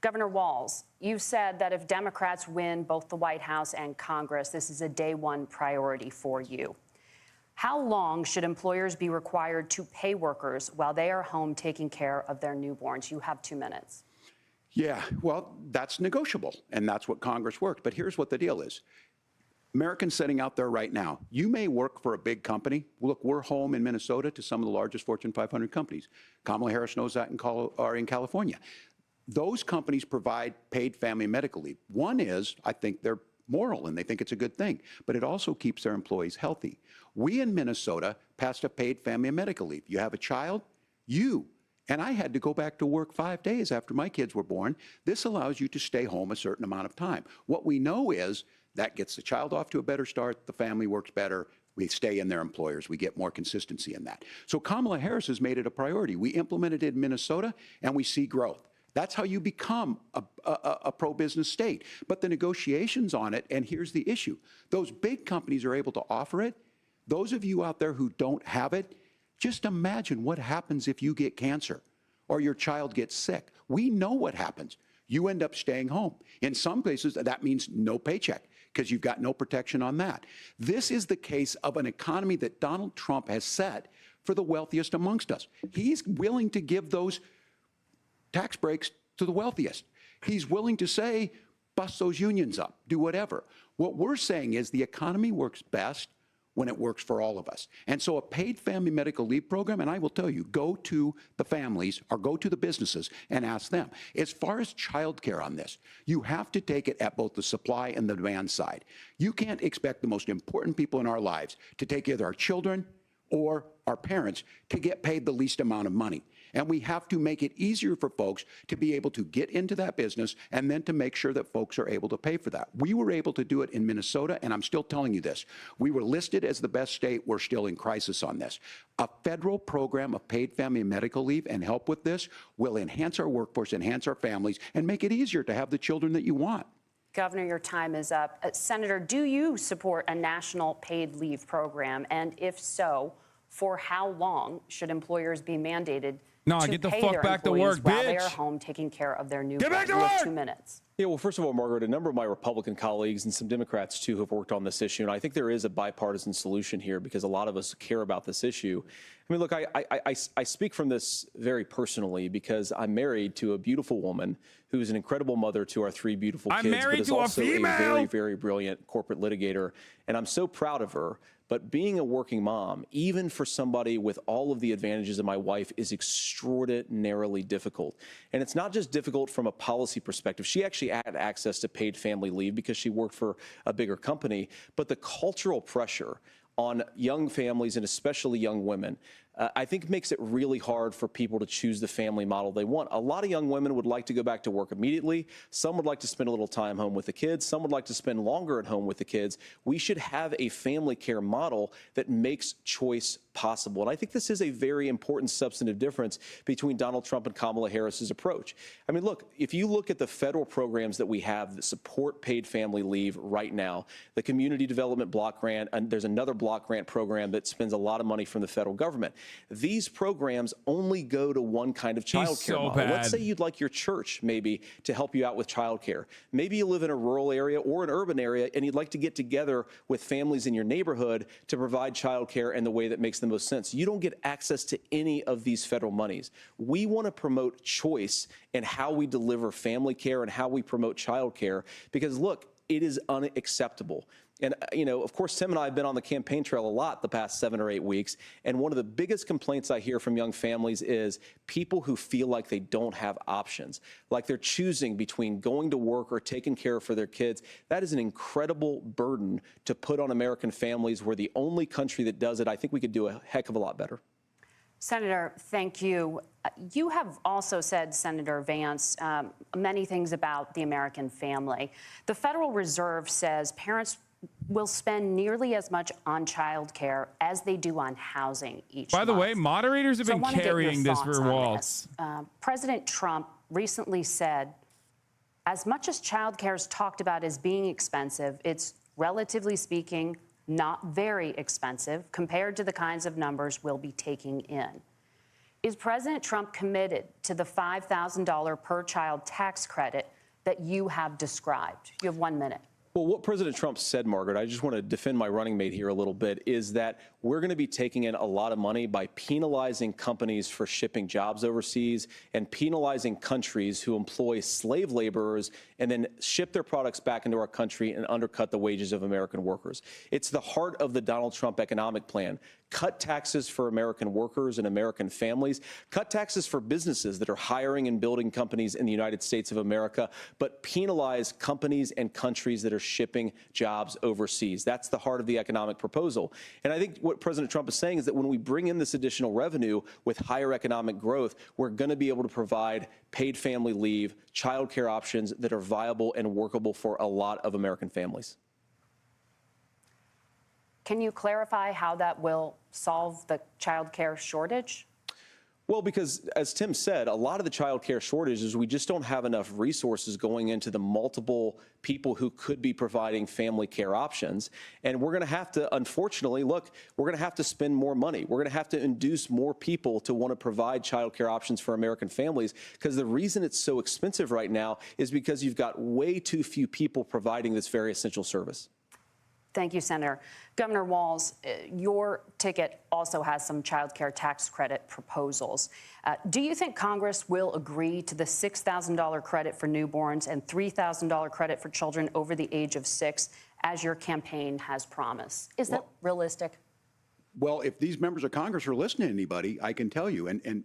Governor Walz, you said that if Democrats win both the White House and Congress, this is a day one priority for you. How long should employers be required to pay workers while they are home taking care of their newborns? You have 2 minutes. Yeah, well, that's negotiable, and that's what Congress worked. But here's what the deal is. Americans sitting out there right now, you may work for a big company. Look, we're home in Minnesota to some of the largest Fortune 500 companies. Kamala Harris knows that in California. Those companies provide paid family medical leave. One is, I think they're moral and they think it's a good thing, but it also keeps their employees healthy. We in Minnesota passed a paid family medical leave. You have a child, and I had to go back to work 5 days after my kids were born. This allows you to stay home a certain amount of time. What we know is that gets the child off to a better start, the family works better, we stay in their employers, we get more consistency in that. So Kamala Harris has made it a priority. We implemented it in Minnesota and we see growth. That's how you become a pro-business state. But the negotiations on it, and here's the issue, those big companies are able to offer it. Those of you out there who don't have it, just imagine what happens if you get cancer or your child gets sick. We know what happens. You end up staying home. In some places, that means no paycheck because you've got no protection on that. This is the case of an economy that Donald Trump has set for the wealthiest amongst us. He's willing to give those tax breaks to the wealthiest. He's willing to say, bust those unions up, do whatever. What we're saying is the economy works best when it works for all of us. And so a paid family medical leave program, and I will tell you, go to the families or go to the businesses and ask them. As far as childcare on this, you have to take it at both the supply and the demand side. You can't expect the most important people in our lives to take either our children or our parents to get paid the least amount of money. And we have to make it easier for folks to be able to get into that business and then to make sure that folks are able to pay for that. We were able to do it in Minnesota, and I'm still telling you this. We were listed as the best state. We're still in crisis on this. A federal program of paid family and medical leave and help with this will enhance our workforce, enhance our families, and make it easier to have the children that you want. Governor, your time is up. Senator, do you support a national paid leave program? And if so, for how long should employers be mandated to get the pay fuck their back to employees work, while they bitch. are home taking care of their newborns? Get back to You have work! 2 minutes. Yeah, well, first of all, Margaret, a number of my Republican colleagues and some Democrats, too, have worked on this issue. And I think there is a bipartisan solution here because a lot of us care about this issue. I mean, look, I speak from this very personally because I'm married to a beautiful woman who is an incredible mother to our 3 beautiful kids, but is also a very, very brilliant corporate litigator. And I'm so proud of her. But being a working mom, even for somebody with all of the advantages of my wife, is extraordinarily difficult. And it's not just difficult from a policy perspective. She actually she had access to paid family leave because she worked for a bigger company. But the cultural pressure on young families and especially young women, I think makes it really hard for people to choose the family model they want. A lot of young women would like to go back to work immediately. Some would like to spend a little time home with the kids. Some would like to spend longer at home with the kids. We should have a family care model that makes choice possible. And I think this is a very important substantive difference between Donald Trump and Kamala Harris's approach. I mean, look, if you look at the federal programs that we have that support paid family leave right now, the Community Development Block Grant, and there's another block grant program that spends a lot of money from the federal government. These programs only go to one kind of child care model. Let's say you'd like your church maybe to help you out with child care. Maybe you live in a rural area or an urban area and you'd like to get together with families in your neighborhood to provide child care in the way that makes the most sense. You don't get access to any of these federal monies. We want to promote choice in how we deliver family care and how we promote child care because, look, it is unacceptable. And, you know, of course, Tim and I have been on the campaign trail a lot the past 7 or 8 weeks. And one of the biggest complaints I hear from young families is people who feel like they don't have options, like they're choosing between going to work or taking care for their kids. That is an incredible burden to put on American families. We're the only country that does it. I think we could do a heck of a lot better. Senator, thank you. You have also said, Senator Vance, many things about the American family. The Federal Reserve says parents will spend nearly as much on child care as they do on housing each month. By the way, moderators have been carrying this for Walz. President Trump recently said, as much as child care is talked about as being expensive, it's relatively speaking not very expensive compared to the kinds of numbers we'll be taking in. Is President Trump committed to the $5,000 per child tax credit that you have described? You have 1 minute. Well, what President Trump said, Margaret, I just want to defend my running mate here a little bit, is that we're going to be taking in a lot of money by penalizing companies for shipping jobs overseas and penalizing countries who employ slave laborers and then ship their products back into our country and undercut the wages of American workers. It's the heart of the Donald Trump economic plan. Cut taxes for American workers and American families. Cut taxes for businesses that are hiring and building companies in the United States of America, but penalize companies and countries that are shipping jobs overseas. That's the heart of the economic proposal. And I think what President Trump is saying is that when we bring in this additional revenue with higher economic growth, we're going to be able to provide paid family leave, child care options that are viable and workable for a lot of American families. Can you clarify how that will solve the child care shortage? Well, because as Tim said, a lot of the child care shortage is we just don't have enough resources going into the multiple people who could be providing family care options. And we're going to have to, unfortunately, look, we're going to have to spend more money. We're going to have to induce more people to want to provide child care options for American families, because the reason it's so expensive right now is because you've got way too few people providing this very essential service. Thank you, Senator. Governor Walz, your ticket also has some child care tax credit proposals. Do you think Congress will agree to the $6,000 credit for newborns and $3,000 credit for children over the age of 6, as your campaign has promised? Is that realistic? Well, if these members of Congress are listening to anybody, I can tell you, and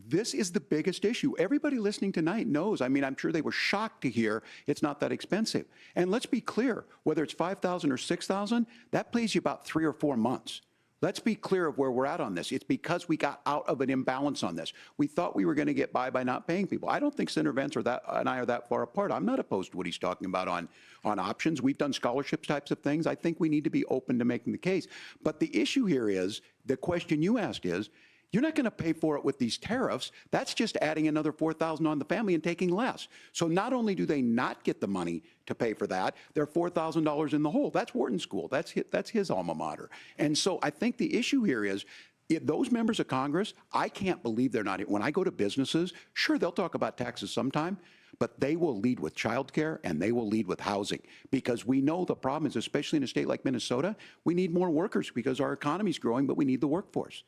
this is the biggest issue. Everybody listening tonight knows. I mean, I'm sure they were shocked to hear it's not that expensive. And let's be clear, whether it's $5,000 or $6,000, that pays you about 3 or 4 months. Let's be clear of where we're at on this. It's because we got out of an imbalance on this. We thought we were going to get by not paying people. I don't think Senator Vance and I are that far apart. I'm not opposed to what he's talking about on options. We've done scholarships types of things. I think we need to be open to making the case. But the issue here is, the question you asked is, you're not going to pay for it with these tariffs. That's just adding another $4,000 on the family and taking less. So not only do they not get the money to pay for that, they're $4,000 in the hole. That's Wharton School. That's his alma mater. And so I think the issue here is, if those members of Congress, I can't believe they're not. When I go to businesses, sure, they'll talk about taxes sometime, but they will lead with childcare and they will lead with housing, because we know the problem is, especially in a state like Minnesota, we need more workers because our economy is growing, but we need the workforce.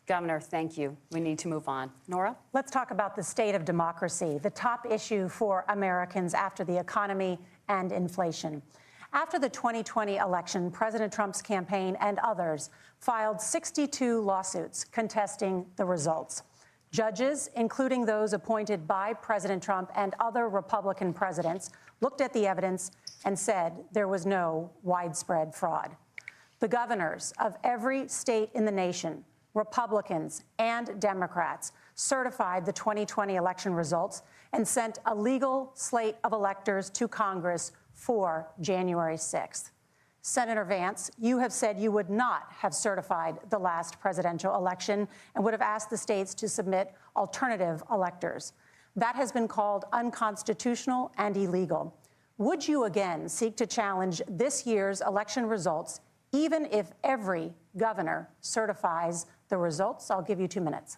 Governor, thank you. We need to move on. Nora? Let's talk about the state of democracy, the top issue for Americans after the economy and inflation. After the 2020 election, President Trump's campaign and others filed 62 lawsuits contesting the results. Judges, including those appointed by President Trump and other Republican presidents, looked at the evidence and said there was no widespread fraud. The governors of every state in the nation, Republicans and Democrats, certified the 2020 election results and sent a legal slate of electors to Congress for January 6th. Senator Vance, you have said you would not have certified the last presidential election and would have asked the states to submit alternative electors. That has been called unconstitutional and illegal. Would you again seek to challenge this year's election results, even if every governor certifies the results? I'll give you 2 minutes.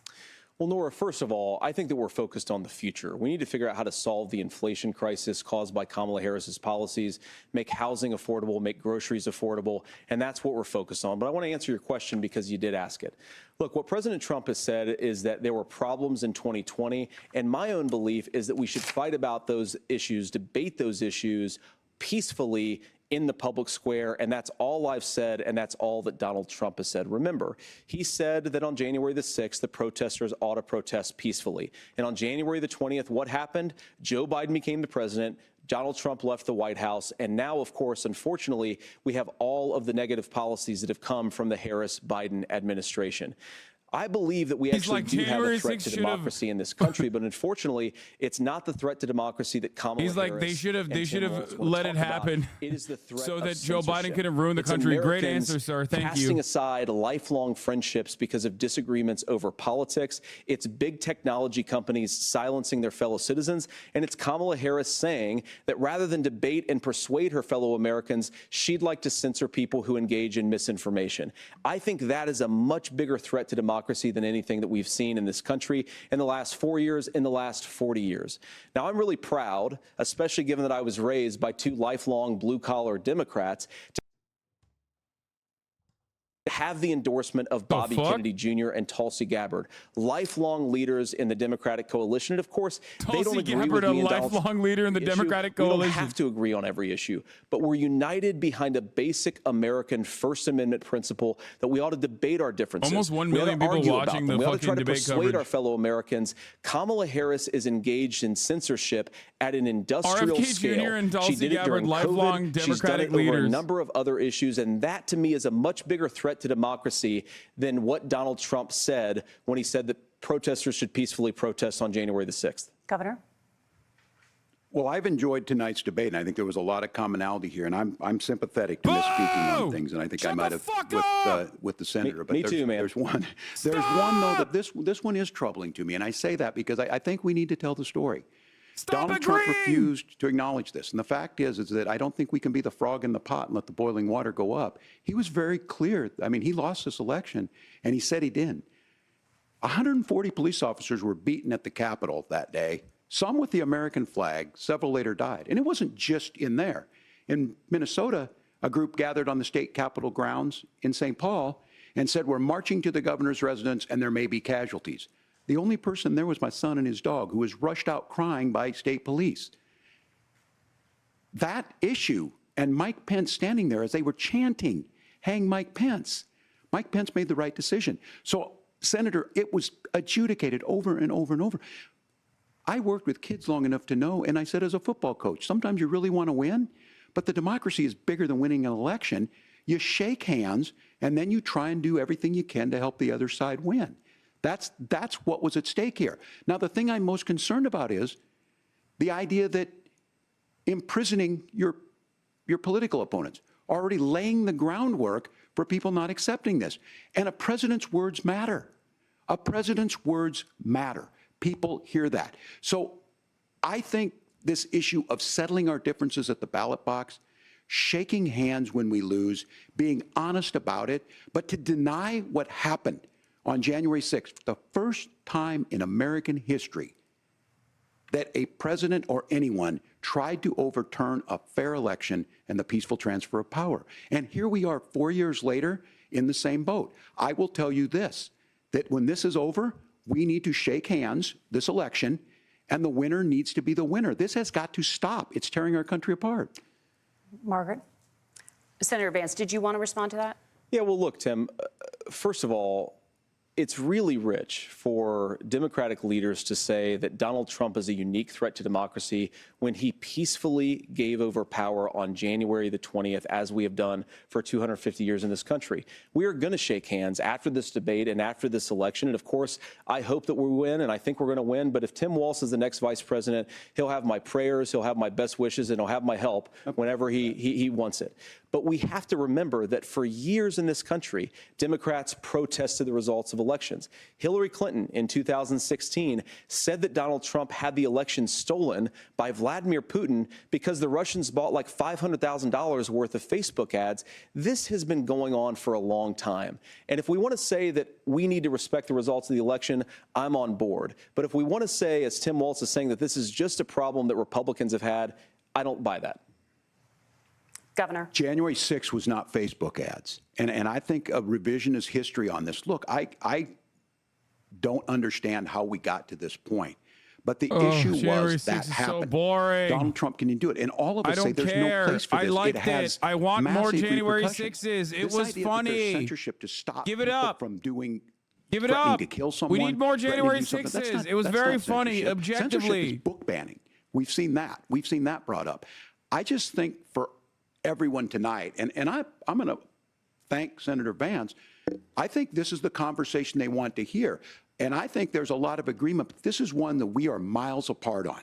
Well, Nora, first of all, I think that we're focused on the future. We need to figure out how to solve the inflation crisis caused by Kamala Harris's policies, make housing affordable, make groceries affordable, and that's what we're focused on. But I want to answer your question because you did ask it. Look, what President Trump has said is that there were problems in 2020, and my own belief is that we should fight about those issues, debate those issues peacefully in the public square, and that's all I've said, and that's all that Donald Trump has said. Remember, he said that on January the 6th, the protesters ought to protest peacefully. And on January the 20th, what happened? Joe Biden became the president. Donald Trump left the White House. And now, of course, unfortunately, we have all of the negative policies that have come from the Harris-Biden administration. I believe that we actually do have a threat to democracy in this country, but unfortunately, it's not the threat to democracy that Kamala Harris. He's like, they should have let it happen. It is the threat so of that Joe Biden censorship. couldn't ruin the It's country. Great Americans answer, sir. Thank you. Casting aside lifelong friendships because of disagreements over politics. It's big technology companies silencing their fellow citizens, and it's Kamala Harris saying that rather than debate and persuade her fellow Americans, she'd like to censor people who engage in misinformation. I think that is a much bigger threat to democracy than anything that we've seen in this country in the last 4 years, in the last 40 years. Now, I'm really proud, especially given that I was raised by two lifelong blue-collar Democrats, to have the endorsement of Bobby Kennedy Jr. and Tulsi Gabbard, lifelong leaders in the Democratic coalition. And of course, they don't agree with me and Donald lifelong leader in the Democratic coalition. We don't have to agree on every issue, but we're united behind a basic American First Amendment principle that we ought to debate our differences. Almost 1 million people watching the fucking debate coverage. Persuade our fellow Americans. Kamala Harris is engaged in censorship at an industrial scale. Jr. and Tulsi She did it during lifelong COVID. Democratic She's done it leaders. over a number of other issues, and that to me is a much bigger threat to democracy than what Donald Trump said when he said that protesters should peacefully protest on January the 6th. Governor? Well, I've enjoyed tonight's debate, and I think there was a lot of commonality here, and I'm sympathetic to misspeaking on things, and I think I might have with the senator. But me too, man. There's one though that this one is troubling to me, and I say that because I think we need to tell the story. Donald Trump refused to acknowledge this. And the fact is that I don't think we can be the frog in the pot and let the boiling water go up. He was very clear. I mean, he lost this election, and he said he did. 140 police officers were beaten at the Capitol that day, some with the American flag, several later died. And it wasn't just in there. In Minnesota, a group gathered on the state capitol grounds in St. Paul and said, we're marching to the governor's residence, and there may be casualties. The only person there was my son and his dog, who was rushed out crying by state police. That issue, and Mike Pence standing there as they were chanting, hang Mike Pence. Mike Pence made the right decision. So, Senator, it was adjudicated over and over and over. I worked with kids long enough to know, and I said as a football coach, sometimes you really want to win, but the democracy is bigger than winning an election. You shake hands, and then you try and do everything you can to help the other side win. That's what was at stake here. Now, the thing I'm most concerned about is the idea that imprisoning your political opponents, already laying the groundwork for people not accepting this. And a president's words matter. A president's words matter. People hear that. So I think this issue of settling our differences at the ballot box, shaking hands when we lose, being honest about it, but to deny what happened on January 6th, the first time in American history that a president or anyone tried to overturn a fair election and the peaceful transfer of power. And here we are 4 years later in the same boat. I will tell you this, that when this is over, we need to shake hands this election, and the winner needs to be the winner. This has got to stop. It's tearing our country apart. Margaret? Senator Vance, did you want to respond to that? Yeah, well, look, Tim, first of all, It's really rich for Democratic leaders to say that Donald Trump is a unique threat to democracy when he peacefully gave over power on January the 20th, as we have done for 250 years in this country. We are going to shake hands after this debate and after this election. And of course, I hope that we win, and I think we're going to win. But if Tim Walz is the next vice president, he'll have my prayers, he'll have my best wishes, and he'll have my help whenever he wants it. But we have to remember that for years in this country, Democrats protested the results of elections. Hillary Clinton in 2016 said that Donald Trump had the election stolen by Vladimir Putin because the Russians bought like $500,000 worth of Facebook ads. This has been going on for a long time. And if we want to say that we need to respect the results of the election, I'm on board. But if we want to say, as Tim Walz is saying, that this is just a problem that Republicans have had, I don't buy that. Governor. January 6th was not Facebook ads. And I think a revisionist history on this. Look, I don't understand how we got to this point. But the issue January was that 6th is happened. So boring. Donald Trump can do it. And all of us say there's no place for this. I liked it. Has I want more massive January repercussions. 6s. It This was idea that funny. there's censorship to stop Give it people up. from doing Give it threatening up. to kill someone. We need more threatening to January do something. 6s. It was very funny, censorship. objectively. Censorship is book banning. We've seen that. We've seen that brought up. I just think for everyone tonight, and I'm going to thank Senator Vance. I think this is the conversation they want to hear. And I think there's a lot of agreement, but this is one that we are miles apart on.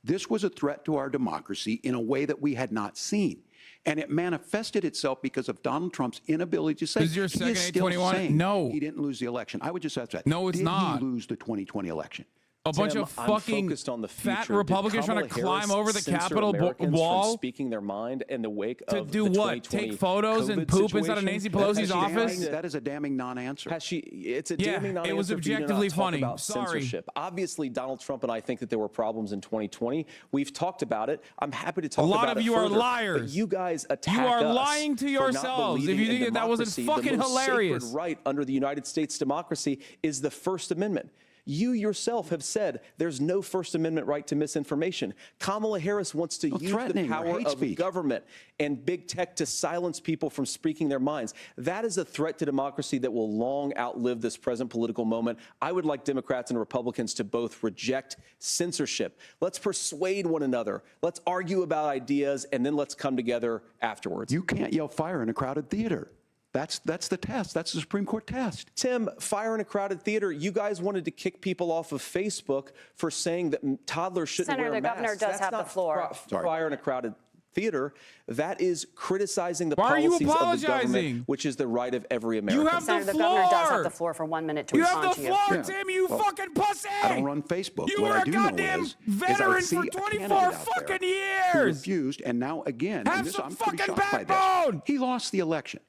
This was a threat to our democracy in a way that we had not seen. And it manifested itself because of Donald Trump's inability to say, Is your second he is still 821? saying No. he didn't lose the election. I would just ask that. No, it's not. Did he lose the 2020 election? A bunch Tim, of I'm fucking focused on the fat future. Republicans Did trying to Kamala climb Harris over the censor Capitol Americans wall from speaking their mind in the wake to of do the what? 2020 Take photos and COVID poop inside of situation? Nancy Pelosi's office? That is a damning non-answer. Has she? It's a Yeah, damning non-answer. it was for you to not objectively talk funny. about Sorry. censorship. Obviously, Donald Trump and I think that there were problems in 2020. We've talked about it. I'm happy to talk about it. A lot of you are further, liars. But you guys attack You are us lying to for not yourselves if you believing think in that wasn't democracy. fucking the most hilarious. Sacred right under the United States democracy is the First Amendment. You yourself have said there's no First Amendment right to misinformation. Kamala Harris wants to use the power of government and big tech to silence people from speaking their minds. That is a threat to democracy that will long outlive this present political moment. I would like Democrats and Republicans to both reject censorship. Let's persuade one another. Let's argue about ideas, and then let's come together afterwards. You can't yell fire in a crowded theater. That's the test. That's the Supreme Court test. Tim, fire in a crowded theater. You guys wanted to kick people off of Facebook for saying that toddlers shouldn't wear masks. Senator, the governor does have the floor. Fire in a crowded theater. That is criticizing the Why are you policies of the apologizing? government, which is the right of every American. You have Senator, the the floor. governor does have the floor for 1 minute to You respond have to the you. floor, Yeah. Tim, you fucking pussy! I don't run Facebook. You What were I a do know goddamn is I veteran see for a 24 candidate out fucking there who years. refused, and now again, Have and this, some I'm pretty fucking shocked by backbone. this. He lost the election.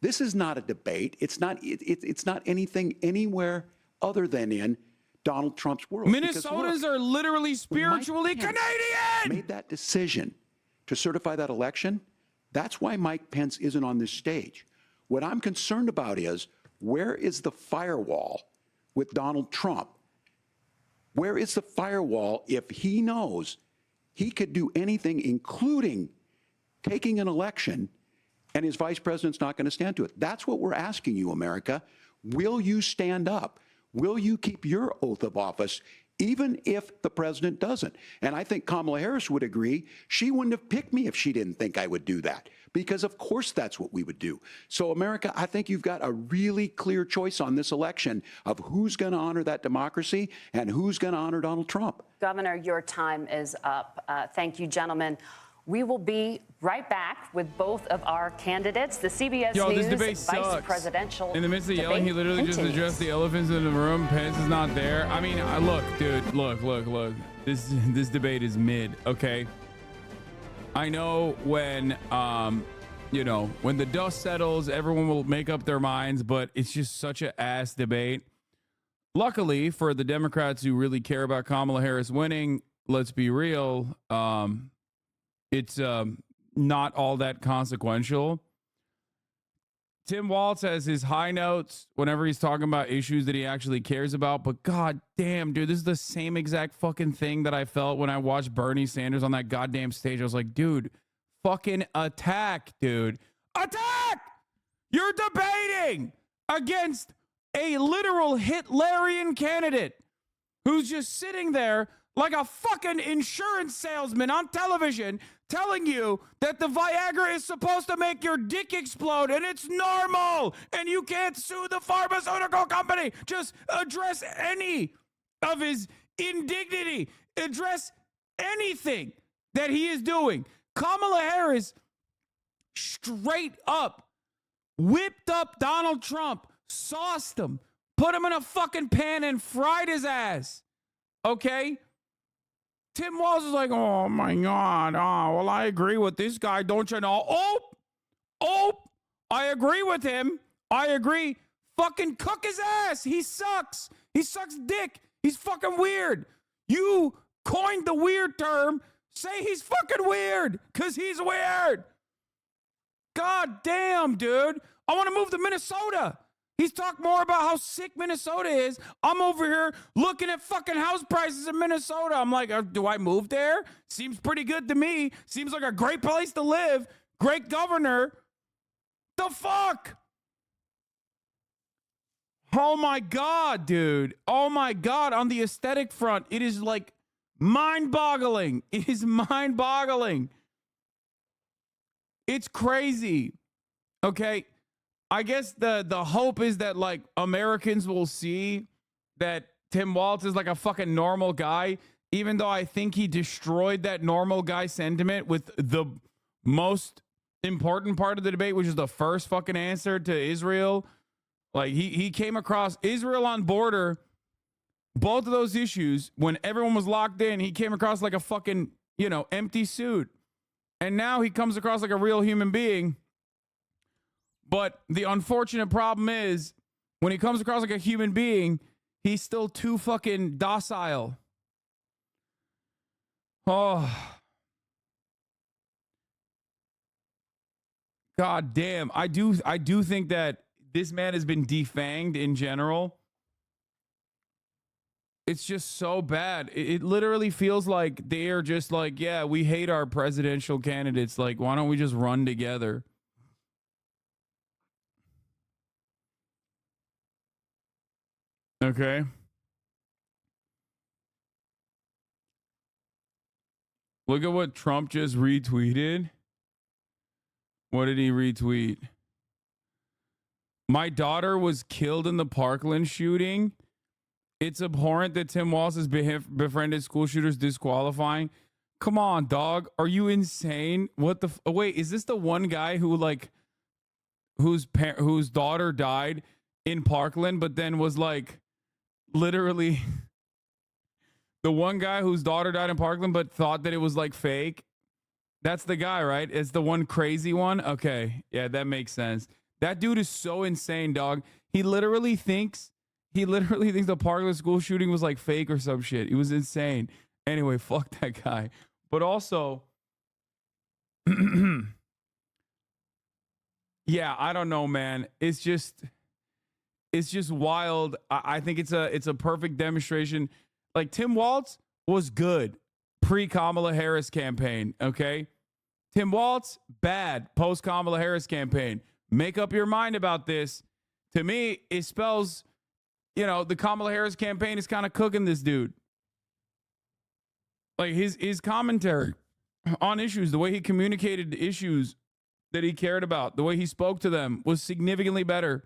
This is not a debate. It's not. It's not anything anywhere other than in Donald Trump's world. Because, Minnesotans look, are literally when spiritually Mike Pence Canadian. made that decision to certify that election. That's why Mike Pence isn't on this stage. What I'm concerned about is, where is the firewall with Donald Trump? Where is the firewall if he knows he could do anything, including taking an election, and his vice president's not going to stand to it? That's what we're asking you, America. Will you stand up? Will you keep your oath of office, even if the president doesn't? And I think Kamala Harris would agree. She wouldn't have picked me if she didn't think I would do that, because of course that's what we would do. So, America, I think you've got a really clear choice on this election of who's going to honor that democracy and who's going to honor Donald Trump. Governor, your time is up. Thank you, gentlemen. We will be right back with both of our candidates. The CBS This News debate vice sucks. presidential In the midst of yelling, he literally just continues. addressed the elephants in the room. Pence is not there. I mean, look, dude, look. This debate is mid, okay? I know when, when the dust settles, everyone will make up their minds, but it's just such an ass debate. Luckily for the Democrats who really care about Kamala Harris winning, let's be real, it's not all that consequential. Tim Walz has his high notes whenever he's talking about issues that he actually cares about. But god damn, dude, this is the same exact fucking thing that I felt when I watched Bernie Sanders on that goddamn stage. I was like, dude, fucking attack, dude. Attack! You're debating against a literal Hitlerian candidate who's just sitting there like a fucking insurance salesman on television telling you that the Viagra is supposed to make your dick explode and it's normal and you can't sue the pharmaceutical company. Just address any of his indignity. Address anything that he is doing. Kamala Harris straight up whipped up Donald Trump, sauced him, put him in a fucking pan and fried his ass. Okay? Tim Walz is like, oh my God. Oh, well, I agree with this guy. Don't you know? Oh, I agree with him. I agree. Fucking cook his ass. He sucks. He sucks dick. He's fucking weird. You coined the weird term. Say he's fucking weird because he's weird. God damn, dude. I want to move to Minnesota. He's talked more about how sick Minnesota is. I'm over here looking at fucking house prices in Minnesota. I'm like, do I move there? Seems pretty good to me. Seems like a great place to live. Great governor. The fuck? Oh my God, dude. Oh my God. On the aesthetic front, it is like mind-boggling. It is mind-boggling. It's crazy. Okay. I guess the hope is that like Americans will see that Tim Walz is like a fucking normal guy, even though I think he destroyed that normal guy sentiment with the most important part of the debate, which is the first fucking answer to Israel. Like he came across Israel on border, both of those issues when everyone was locked in. He came across like a fucking, empty suit. And now he comes across like a real human being. But the unfortunate problem is when he comes across like a human being, he's still too fucking docile. Oh. God damn. I do think that this man has been defanged in general. It's just so bad. It literally feels like they are just like, yeah, we hate our presidential candidates. Like, why don't we just run together? Okay. Look at what Trump just retweeted. What did he retweet? My daughter was killed in the Parkland shooting. It's abhorrent that Tim Walz has befriended school shooters, disqualifying. Come on, dog. Are you insane? What the? Wait, is this the one guy who like whose daughter died in Parkland, but then was like literally the one guy whose daughter died in Parkland, but thought that it was like fake? That's the guy, right? It's the one crazy one. Okay, yeah, that makes sense. That dude is so insane, dog. He literally thinks the Parkland school shooting was like fake or some shit. It was insane. Anyway, fuck that guy. But also, yeah, I don't know, man. It's just wild. I think it's a perfect demonstration. Like Tim Walz was good pre-Kamala Harris campaign, okay? Tim Walz, bad post-Kamala Harris campaign. Make up your mind about this. To me, it spells, the Kamala Harris campaign is kind of cooking this dude. Like his commentary on issues, the way he communicated issues that he cared about, the way he spoke to them was significantly better.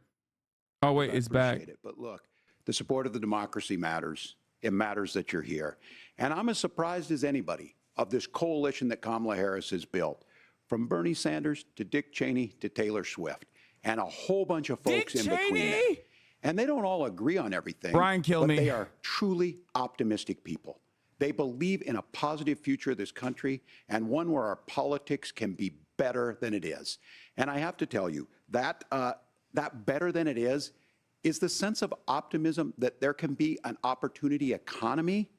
Oh, wait, it's back. But look, the support of the democracy matters. It matters that you're here. And I'm as surprised as anybody of this coalition that Kamala Harris has built, from Bernie Sanders to Dick Cheney to Taylor Swift, and a whole bunch of folks in between there. And they don't all agree on everything. Brian, kill me. But they are truly optimistic people. They believe in a positive future of this country and one where our politics can be better than it is. And I have to tell you, that better than it is the sense of optimism that there can be an opportunity economy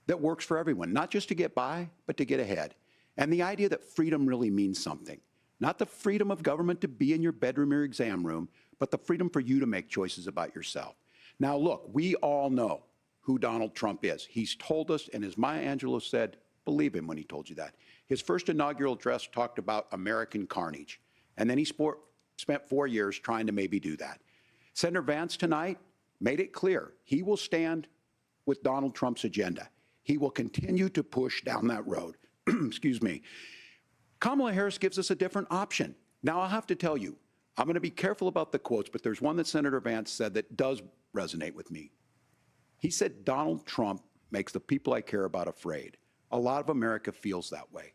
that works for everyone, not just to get by, but to get ahead. And the idea that freedom really means something. Not the freedom of government to be in your bedroom or exam room, but the freedom for you to make choices about yourself. Now, look, we all know who Donald Trump is. He's told us, and as Maya Angelou said, believe him when he told you that. His first inaugural address talked about American carnage, and then he spent 4 years trying to maybe do that. Senator Vance tonight made it clear he will stand with Donald Trump's agenda. He will continue to push down that road. Excuse me. Kamala Harris gives us a different option. Now, I'll have to tell you, I'm going to be careful about the quotes, but there's one that Senator Vance said that does resonate with me. He said, Donald Trump makes the people I care about afraid. A lot of America feels that way.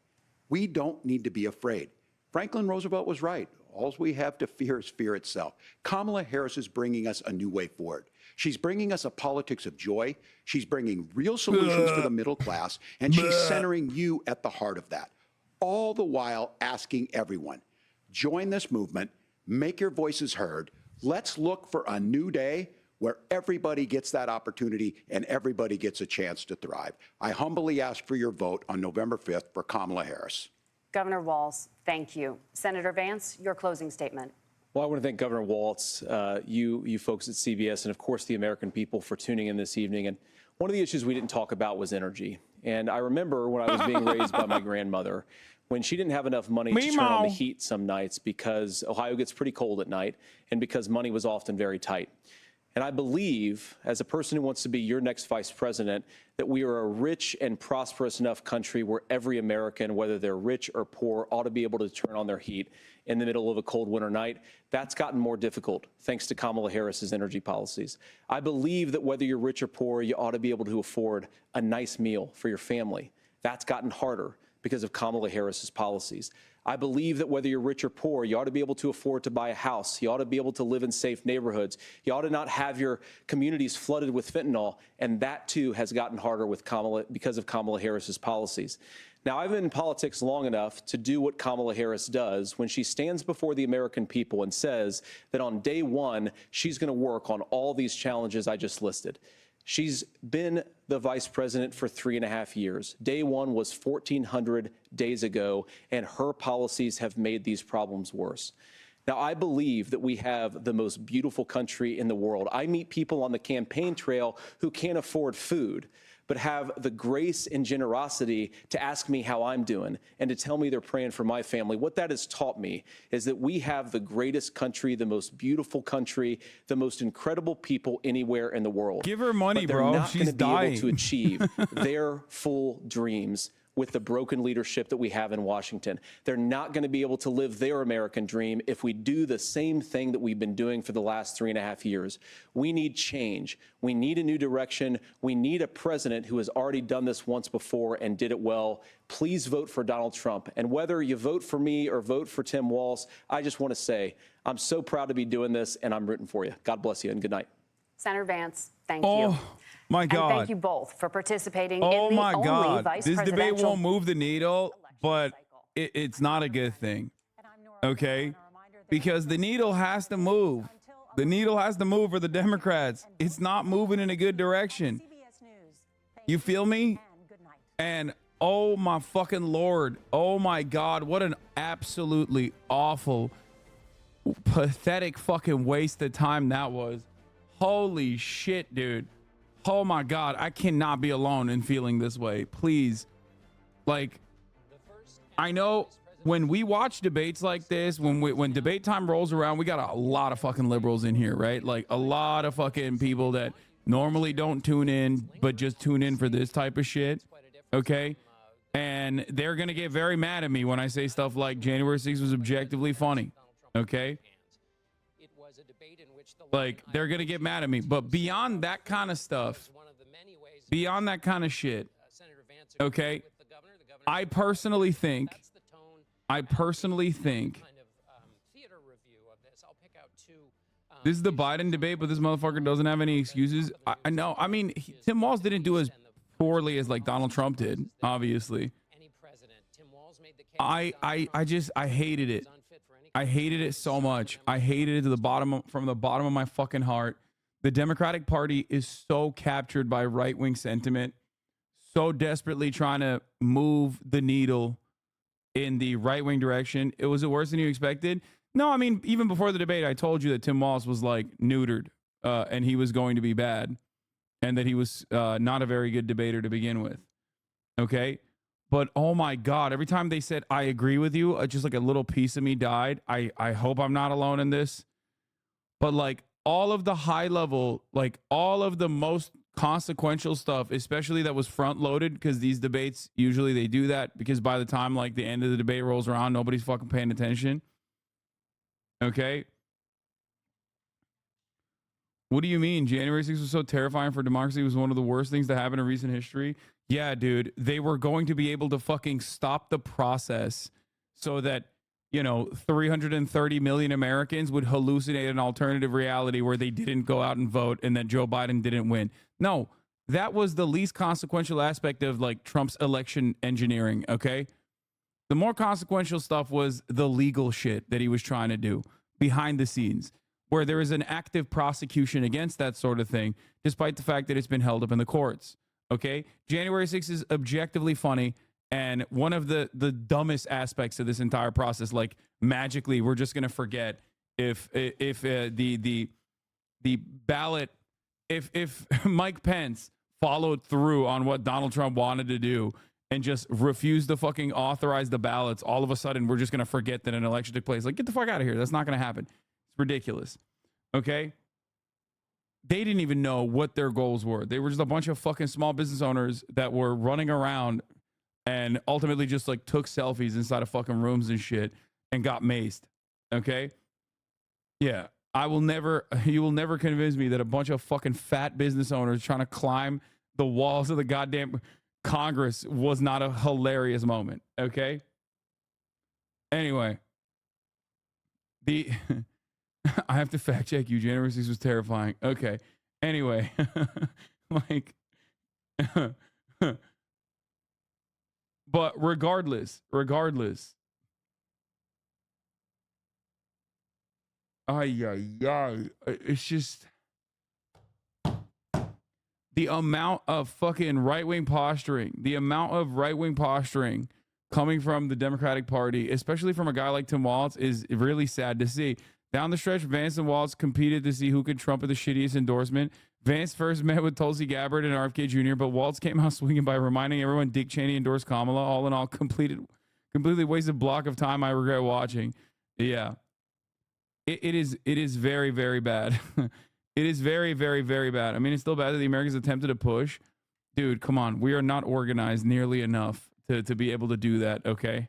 We don't need to be afraid. Franklin Roosevelt was right. All we have to fear is fear itself. Kamala Harris is bringing us a new way forward. She's bringing us a politics of joy. She's bringing real solutions for the middle class, and she's centering you at the heart of that. All the while asking everyone, join this movement, make your voices heard. Let's look for a new day where everybody gets that opportunity and everybody gets a chance to thrive. I humbly ask for your vote on November 5th for Kamala Harris. Governor Walz, thank you. Senator Vance, your closing statement. Well, I want to thank Governor Walz, you folks at CBS, and of course the American people for tuning in this evening. And one of the issues we didn't talk about was energy. And I remember when I was being raised by my grandmother, when she didn't have enough money to turn on the heat some nights because Ohio gets pretty cold at night and because money was often very tight. And I believe, as a person who wants to be your next vice president, that we are a rich and prosperous enough country where every American, whether they're rich or poor, ought to be able to turn on their heat in the middle of a cold winter night. That's gotten more difficult thanks to Kamala Harris's energy policies. I believe that whether you're rich or poor, you ought to be able to afford a nice meal for your family. That's gotten harder because of Kamala Harris's policies. I believe that whether you're rich or poor, you ought to be able to afford to buy a house. You ought to be able to live in safe neighborhoods. You ought to not have your communities flooded with fentanyl. And that, too, has gotten harder with because of Kamala Harris's policies. Now, I've been in politics long enough to do what Kamala Harris does when she stands before the American people and says that on day one, she's going to work on all these challenges I just listed. She's been the vice president for 3.5 years. Day one was 1,400 days ago, and her policies have made these problems worse. Now, I believe that we have the most beautiful country in the world. I meet people on the campaign trail who can't afford food, but have the grace and generosity to ask me how I'm doing and to tell me they're praying for my family. What that has taught me is that we have the greatest country, the most beautiful country, the most incredible people anywhere in the world. Give her money, but they're bro. not She's going to be dying. able to achieve their full dreams with the broken leadership that we have in Washington. They're not going to be able to live their American dream if we do the same thing that we've been doing for the last 3.5 years. We need change. We need a new direction. We need a president who has already done this once before and did it well. Please vote for Donald Trump. And whether you vote for me or vote for Tim Walz, I just want to say I'm so proud to be doing this, and I'm rooting for you. God bless you, and good night. Senator Vance, thank you. My God. And thank you both for participating in the my only God. vice This debate presidential won't move the needle, but it's not a good thing. Okay? Because the needle has to move. The needle has to move for the Democrats. It's not moving in a good direction. You feel me? And oh my fucking Lord. Oh my God. What an absolutely awful, pathetic fucking waste of time that was. Holy shit, dude. Oh my God, I cannot be alone in feeling this way. Please. Like, I know when we watch debates like this, when debate time rolls around, we got a lot of fucking liberals in here, right? Like a lot of fucking people that normally don't tune in, but just tune in for this type of shit. Okay? And they're going to get very mad at me when I say stuff like January 6th was objectively funny. Okay? Like, they're going to get mad at me. But beyond that kind of stuff, beyond that kind of shit, okay, I personally think this is the Biden debate, but this motherfucker doesn't have any excuses. I know. I mean, Tim Walz didn't do as poorly as like Donald Trump did, obviously. I hated it. I hated it so much. I hated it to the bottom, from the bottom of my fucking heart. The Democratic Party is so captured by right-wing sentiment, so desperately trying to move the needle in the right-wing direction. Was it worse than you expected? No, I mean, even before the debate, I told you that Tim Walz was like neutered and he was going to be bad and that he was not a very good debater to begin with. Okay? But oh my God, every time they said, I agree with you, just like a little piece of me died. I hope I'm not alone in this. But like, all of the high level, like all of the most consequential stuff, especially that was front loaded, because these debates, usually they do that because by the time like the end of the debate rolls around, nobody's fucking paying attention. Okay. What do you mean? January 6th was so terrifying for democracy. It was one of the worst things to happen in recent history. Yeah, dude, they were going to be able to fucking stop the process so that, you know, 330 million Americans would hallucinate an alternative reality where they didn't go out and vote and that Joe Biden didn't win. No, that was the least consequential aspect of like Trump's election engineering. Okay. The more consequential stuff was the legal shit that he was trying to do behind the scenes, where there is an active prosecution against that sort of thing, despite the fact that it's been held up in the courts. Okay. January 6th is objectively funny. And one of the dumbest aspects of this entire process, like magically, we're just going to forget if the ballot, if Mike Pence followed through on what Donald Trump wanted to do and just refused to fucking authorize the ballots, all of a sudden we're just going to forget that an election took place. Like, get the fuck out of here. That's not going to happen. It's ridiculous. Okay. They didn't even know what their goals were. They were just a bunch of fucking small business owners that were running around and ultimately just like took selfies inside of fucking rooms and shit and got maced. Okay. Yeah. You will never convince me that a bunch of fucking fat business owners trying to climb the walls of the goddamn Congress was not a hilarious moment. Okay. Anyway, I have to fact check you. January 6th was terrifying. Okay. Anyway, like, but regardless, it's just the amount of fucking right-wing posturing, coming from the Democratic Party, especially from a guy like Tim Walz, is really sad to see. Down the stretch, Vance and Walz competed to see who could trumpet the shittiest endorsement. Vance first met with Tulsi Gabbard and RFK Jr., but Walz came out swinging by reminding everyone Dick Cheney endorsed Kamala. All in all, completely wasted block of time I regret watching. Yeah. It is very, very bad. It is very, very, very bad. I mean, it's still bad that the Americans attempted to push. Dude, come on. We are not organized nearly enough to be able to do that, okay?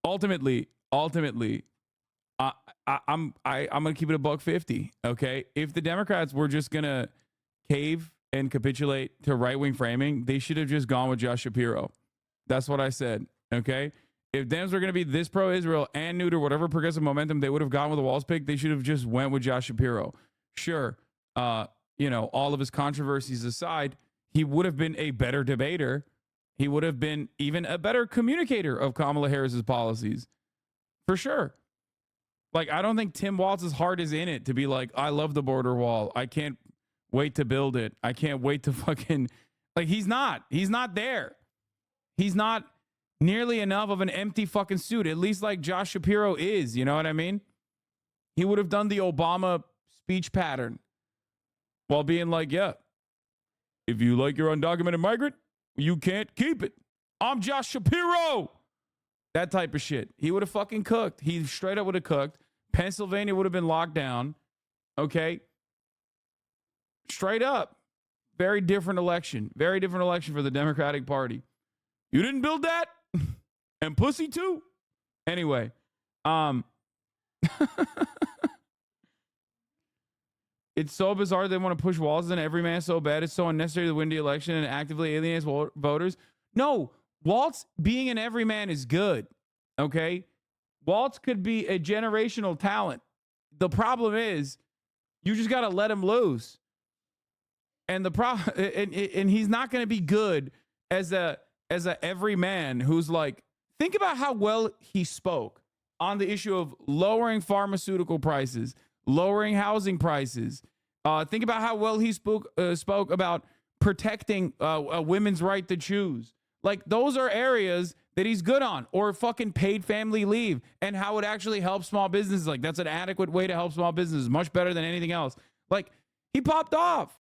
Ultimately, I'm gonna keep it $1.50. Okay, if the Democrats were just gonna cave and capitulate to right-wing framing, they should have just gone with Josh Shapiro. That's what I said. Okay, if Dems were gonna be this pro-Israel and neuter whatever progressive momentum they would have gone with the Walz pick, they should have just went with Josh Shapiro. Sure, you know, all of his controversies aside, he would have been a better debater. He would have been even a better communicator of Kamala Harris's policies, for sure. Like, I don't think Tim Walz's heart is in it to be like, I love the border wall. I can't wait to build it. I can't wait to fucking, like, he's not there. He's not nearly enough of an empty fucking suit, at least like Josh Shapiro is, you know what I mean? He would have done the Obama speech pattern while being like, yeah, if you like your undocumented migrant, you can't keep it. I'm Josh Shapiro. That type of shit. He would have fucking cooked. He straight up would have cooked. Pennsylvania would have been locked down. Okay. Straight up. Very different election. Very different election for the Democratic Party. You didn't build that? And pussy too? Anyway. It's so bizarre they want to push Walz in every man so bad. It's so unnecessary to win the election and actively alienates voters. No. Walz being an everyman is good, okay? Walz could be a generational talent. The problem is, you just got to let him loose. And and he's not going to be good as a everyman who's like, think about how well he spoke on the issue of lowering pharmaceutical prices, lowering housing prices. Think about how well he spoke about protecting women's right to choose. Like, those are areas that he's good on, or fucking paid family leave and how it actually helps small businesses. Like, that's an adequate way to help small businesses, much better than anything else. Like, he popped off.